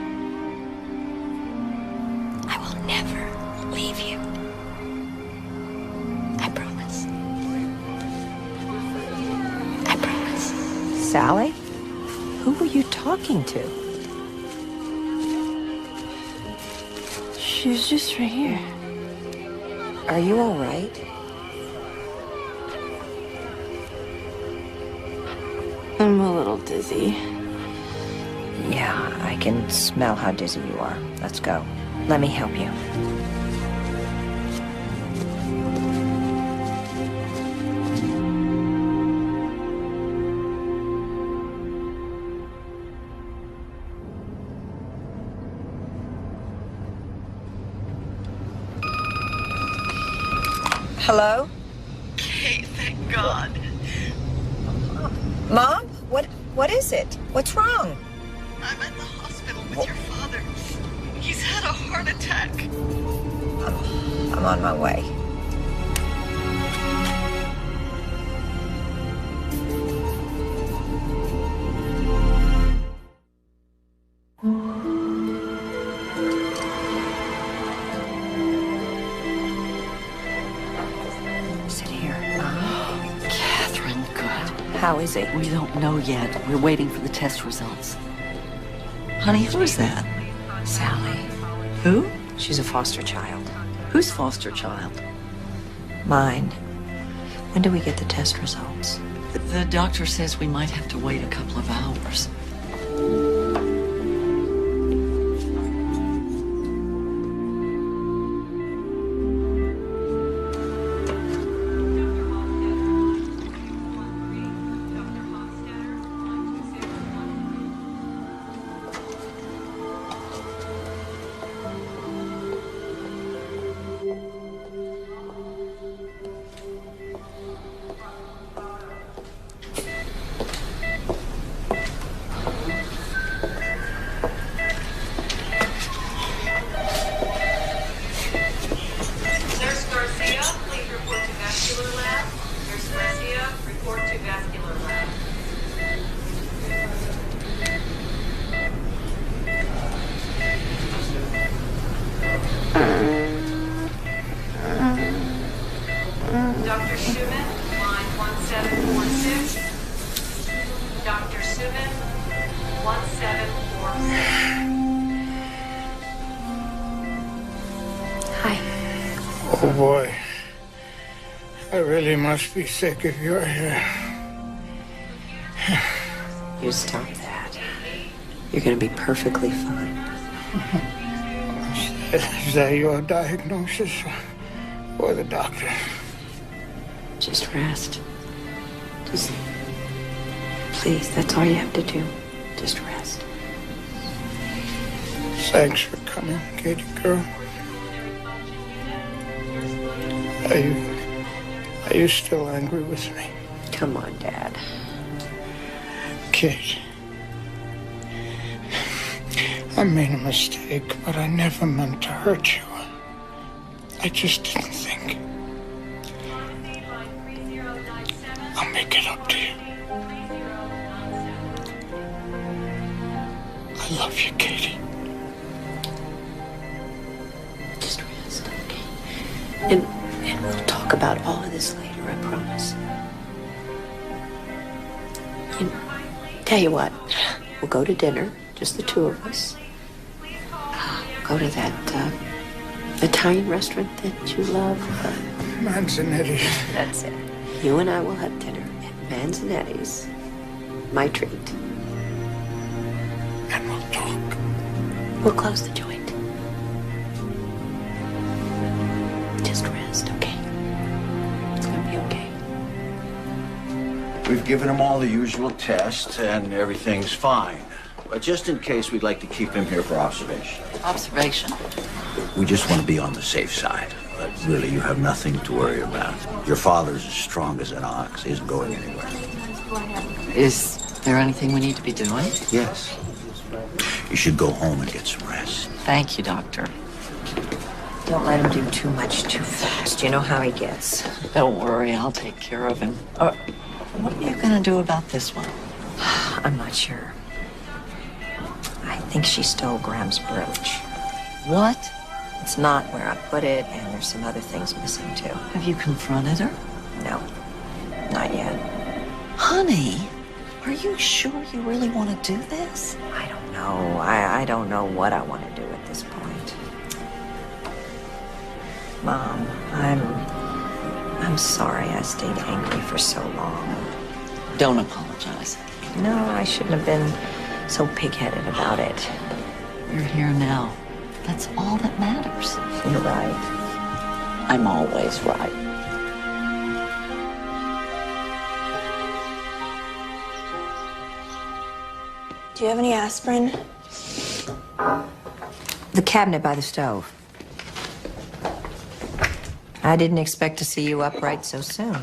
I will never leave you. I promise. I promise. Sally? Who were you talking to? She was just right here. Are you all right? I'm a little dizzy. Yeah, I can smell how dizzy you are. Let's go. Let me help you. Hello? Kate, thank God. Mom? What is it? What's wrong? I'm at the hospital with your father. He's had a heart attack. I'm on my way. Sit here. Catherine, good. How is he? We don't know yet. We're waiting for the test results. Honey, who's that? Sally. Who? She's a foster child. Whose foster child? Mine. When do we get the test results? The doctor says we might have to wait a couple of hours. Nurse Garcia, please report to vascular lab. Nurse Garcia, report to vascular lab. Dr. Schumann, line 1746. Dr. Schumann, 1746. Hi. Oh boy. I really must be sick if you're here. You stop that. You're gonna be perfectly fine. Is that your diagnosis or the doctor? Just rest. Please, that's all you have to do. Just rest. Thanks for coming, Katie girl. Are you still angry with me? Come on, Dad. Kate, I made a mistake, but I never meant to hurt you. I just didn't think. I'll make it up to you. I love you, Katie. Just rest, okay? And we'll talk about all of this later, I promise. Tell you what, we'll go to dinner, just the two of us. Go to that Italian restaurant that you love. Manzanetti's. That's it. You and I will have dinner at Manzanetti's. My treat. And we'll talk. We'll close the joint. Just rest, okay? It's gonna be okay. We've given him all the usual tests, and everything's fine. But just in case, we'd like to keep him here for observation. Observation? We just want to be on the safe side. But really, you have nothing to worry about. Your father's as strong as an ox. He isn't going anywhere. Is there anything we need to be doing? Yes. You should go home and get some rest. Thank you, Doctor. Don't let him do too much too fast. You know how he gets. Don't worry, I'll take care of him. What are you gonna do about this one? I'm not sure. I think she stole Graham's brooch. What? It's not where I put it, and there's some other things missing, too. Have you confronted her? No, not yet. Honey, are you sure you really want to do this? I don't know. I don't know what I want to do at this point. Mom, I'm sorry I stayed angry for so long. Don't apologize. No, I shouldn't have been so pig-headed about it. You're here now. That's all that matters. You're right. I'm always right. Do you have any aspirin? The cabinet by the stove. I didn't expect to see you upright so soon.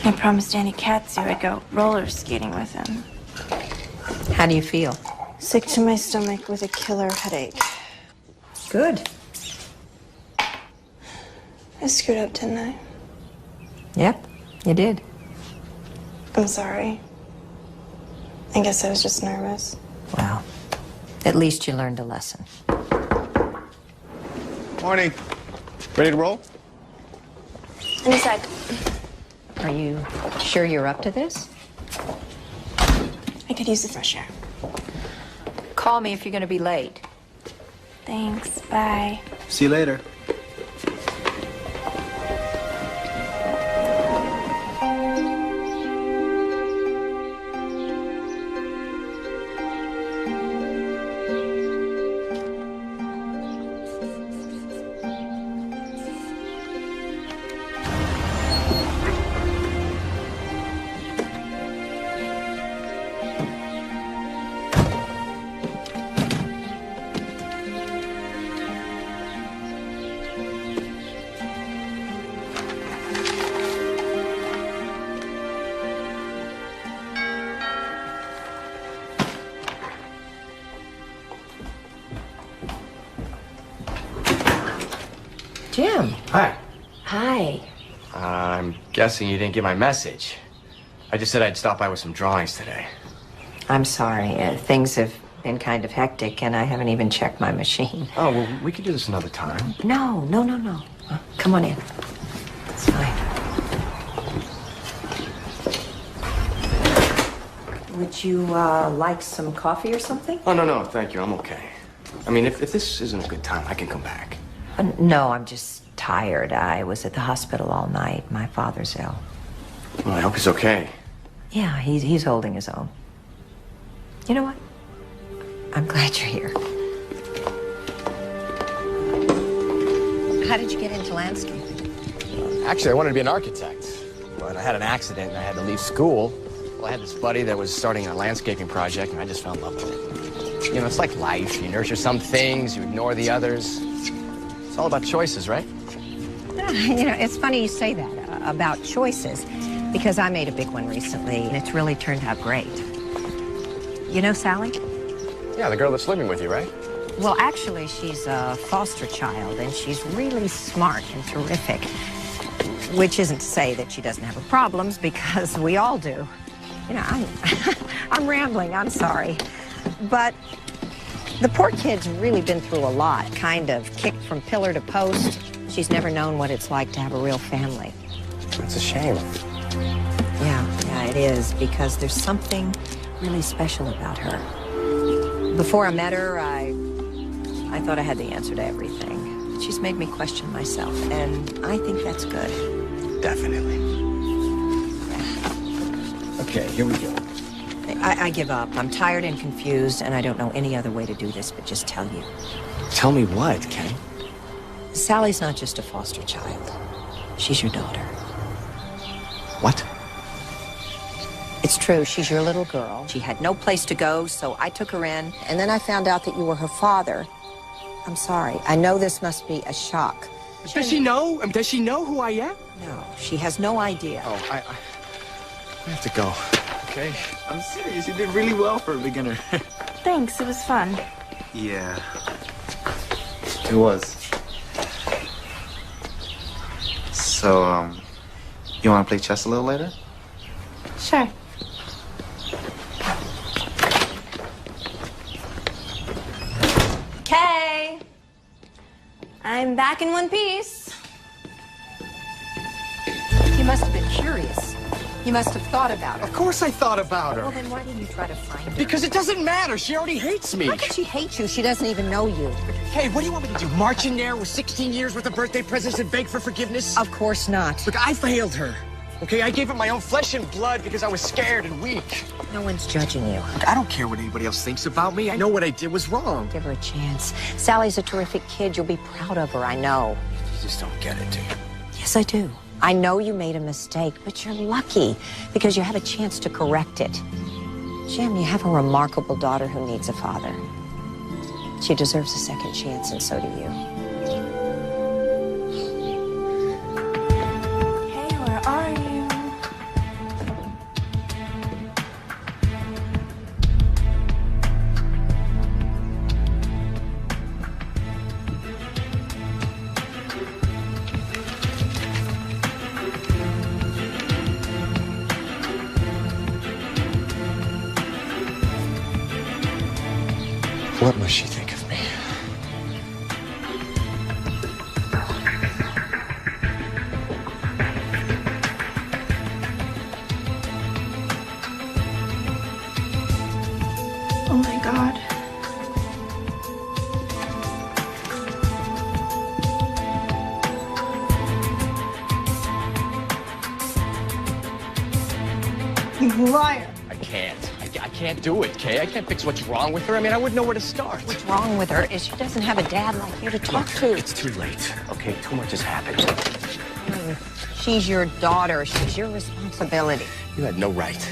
I promised Danny Katsu I'd go roller skating with him. How do you feel? Sick to my stomach with a killer headache. Good. I screwed up, didn't I? Yep, you did. I'm sorry. I guess I was just nervous. Well, at least you learned a lesson. Morning. Ready to roll? Inside. Are you sure you're up to this? I could use the fresh air. Call me if you're going to be late. Thanks. Bye. See you later. Jim. Hi. Hi. I'm guessing you didn't get my message. I just said I'd stop by with some drawings today. I'm sorry. Things have been kind of hectic, and I haven't even checked my machine. Oh, well, we could do this another time. No. Come on in. It's fine. Would you like some coffee or something? Oh, no, thank you. I'm okay. I mean, if this isn't a good time, I can come back. No, I'm just tired. I was at the hospital all night. My father's ill. Well, I hope he's okay. Yeah, he's holding his own. You know what? I'm glad you're here. How did you get into landscaping? Actually, I wanted to be an architect. but I had an accident and I had to leave school. Well, I had this buddy that was starting a landscaping project, and I just fell in love with it. You know, it's like life. You nurture some things, you ignore the others. It's all about choices, right? You know, it's funny you say that about choices, because I made a big one recently, and it's really turned out great. You know Sally? Yeah, the girl that's living with you, right? Well, actually, she's a foster child, and she's really smart and terrific. Which isn't to say that she doesn't have her problems, because we all do. You know, I'm rambling, I'm sorry. But the poor kid's really been through a lot, kind of kicked from pillar to post. She's never known what it's like to have a real family. It's a shame. Yeah, it is, because there's something really special about her. Before I met her, I thought I had the answer to everything. But she's made me question myself, and I think that's good. Definitely. Okay, here we go. I give up. I'm tired and confused, and I don't know any other way to do this but just tell you. Tell me what, Kay? Sally's not just a foster child. She's your daughter. What? It's true, she's your little girl. She had no place to go, so I took her in, and then I found out that you were her father. I'm sorry. I know this must be a shock. Does she know? Does she know who I am? No, she has no idea. Oh, I have to go. Okay, I'm serious. You did really well for a beginner. Thanks, it was fun. Yeah. It was. So, you want to play chess a little later? Sure. Okay. I'm back in one piece. You must have been curious. You must have thought about her. Of course I thought about her. Well, then why didn't you try to find her? Because it doesn't matter. She already hates me. How could she hate you? She doesn't even know you. Hey, what do you want me to do? March in there with 16 years worth of birthday presents and beg for forgiveness? Of course not. Look, I failed her. Okay, I gave up my own flesh and blood because I was scared and weak. No one's judging you. Look, I don't care what anybody else thinks about me. I know what I did was wrong. Give her a chance. Sally's a terrific kid. You'll be proud of her, I know. You just don't get it, do you? Yes, I do. I know you made a mistake, but you're lucky because you have a chance to correct it. Jim, you have a remarkable daughter who needs a father. She deserves a second chance, and so do you. Hey, where are you? What must she think of me? Oh my God. You liar. I can't. I can't do it, Kay. I can't fix what's wrong with her. I mean, I wouldn't know where to start. What's wrong with her is she doesn't have a dad like you to talk to. It's too late, okay? Too much has happened. She's your daughter. She's your responsibility. You had no right.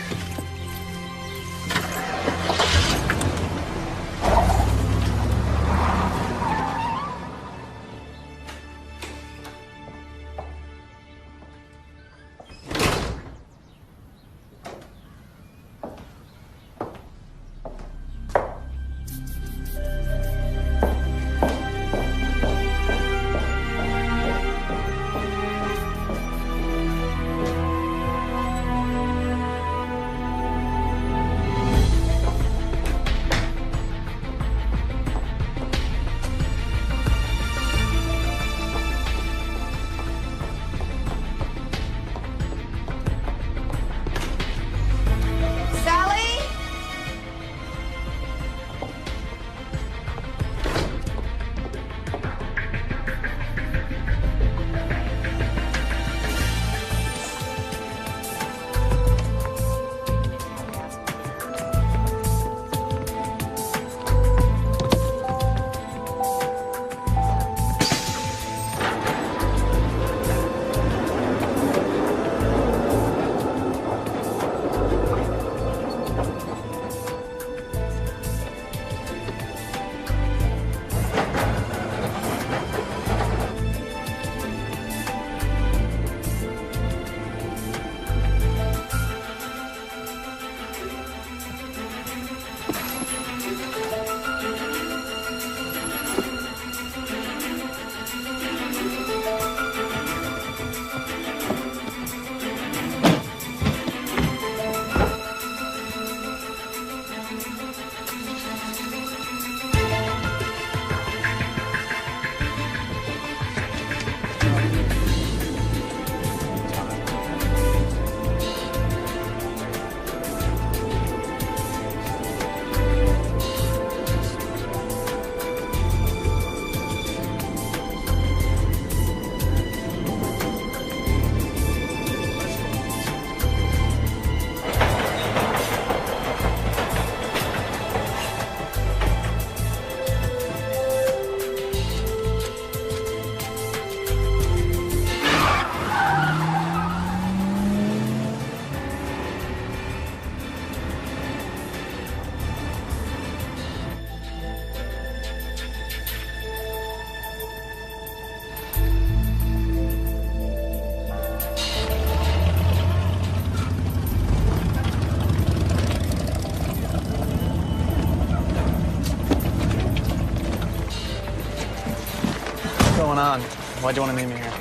going on? Why'd you want to meet me here?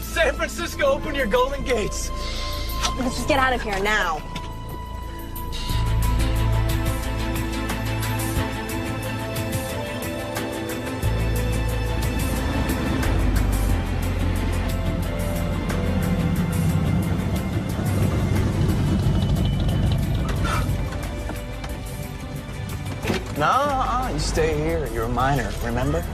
San Francisco, open your golden gates. Let's just get out of here now. No, you stay here. You're a minor, remember?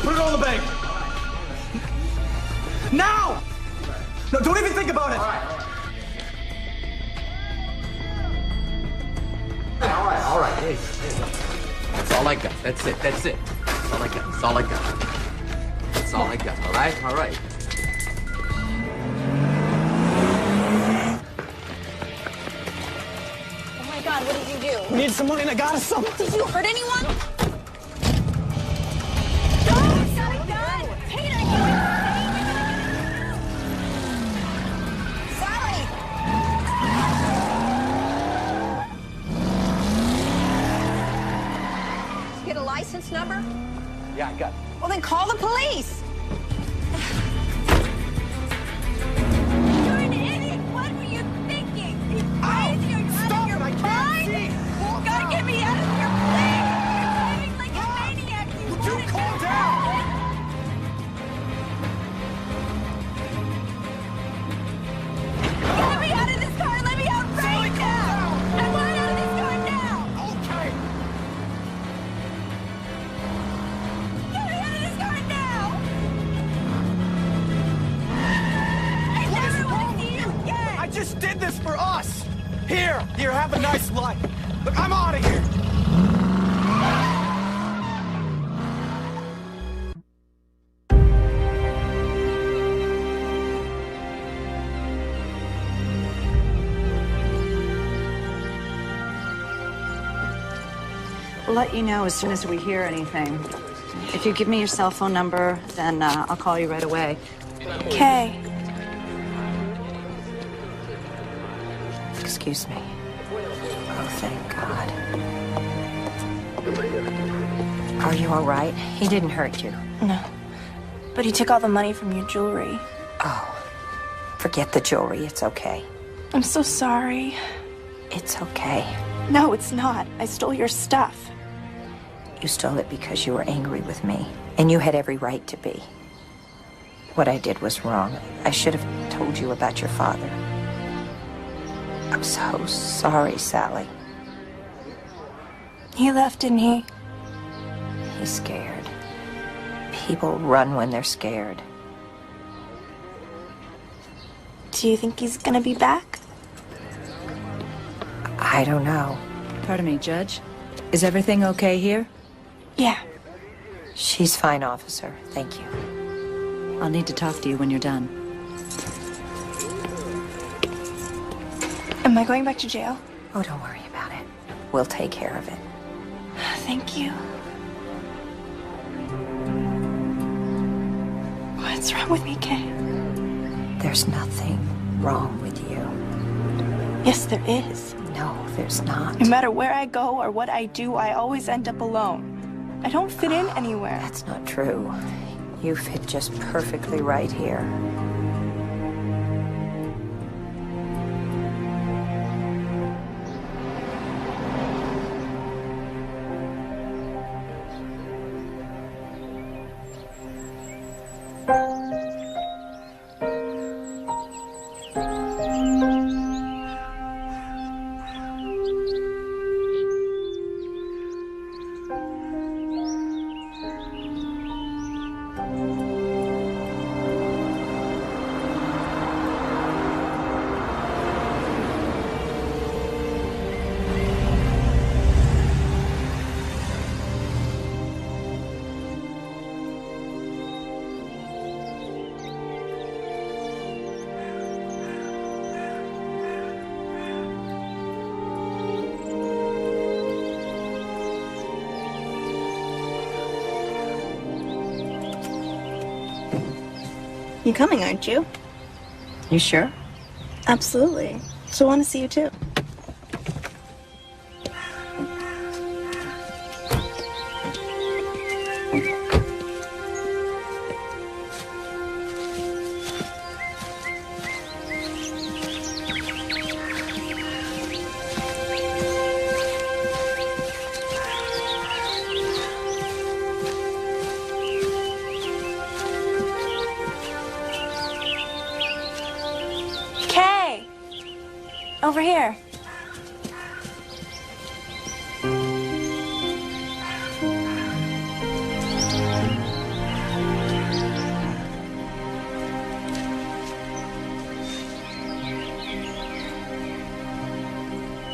Put it on the bank. Now! No, don't even think about it. All right. Hey. That's all I got. That's it. That's all I got. That's all I got. That's all I got. All right. Oh my God, what did you do? We need some money and I got us some. Did you hurt anyone? Get a license number? Yeah, I got it. Well, then call the police. You're an idiot. What were you thinking? Are you crazy? Are you out of your mind? You gotta get me out of here, please. You're driving like a maniac. You do calm down. Get me out of this car. Let me out right now. I want out of this car now. Okay. Get me out of this car now. I never want to see you again. I just did this for us. Here, have a nice life. Look, I'm out of here. We'll let you know as soon as we hear anything. If you give me your cell phone number, then I'll call you right away. Okay. Excuse me. Oh, thank God. Are you all right? He didn't hurt you. No. But he took all the money from your jewelry. Oh, forget the jewelry. It's okay. I'm so sorry. It's okay. No, it's not. I stole your stuff. You stole it because you were angry with me, and you had every right to be. What I did was wrong. I should have told you about your father. I'm so sorry, Sally. He left, didn't he? He's scared. People run when they're scared. Do you think he's gonna be back? I don't know. Pardon me, Judge. Is everything okay here? Yeah. She's fine, officer. Thank you. I'll need to talk to you when you're done. Am I going back to jail? Oh, don't worry about it. We'll take care of it. Thank you. What's wrong with me, Kay? There's nothing wrong with you. Yes, there is. No, there's not. No matter where I go or what I do, I always end up alone. I don't fit in anywhere. That's not true. You fit just perfectly right here. You coming, aren't you? You sure? Absolutely. So I want to see you too. Kay! Over here.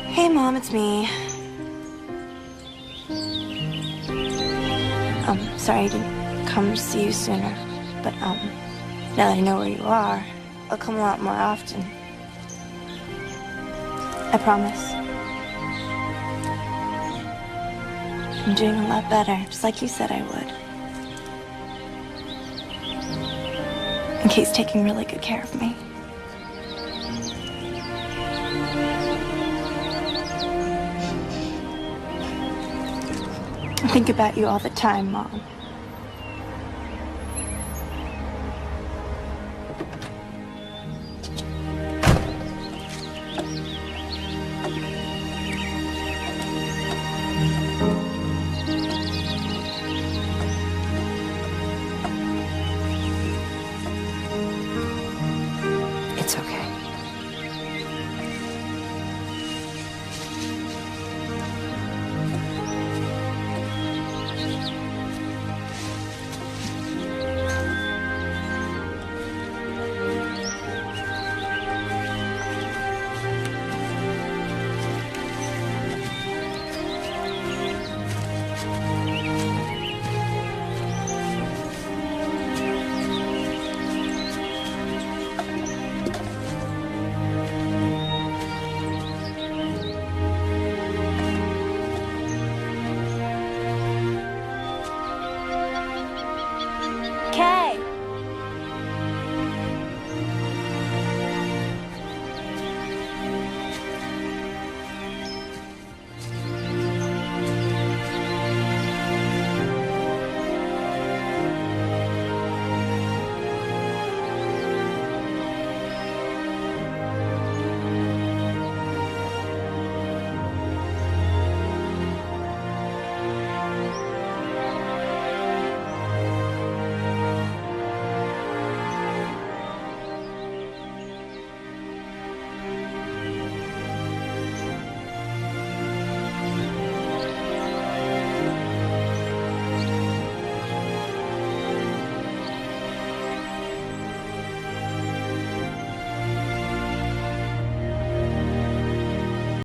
Hey, Mom, it's me. Sorry I didn't come to see you sooner, but, now that I know where you are, I'll come a lot more often. I promise. I'm doing a lot better, just like you said I would. And Kate's taking really good care of me. I think about you all the time, Mom. It's okay.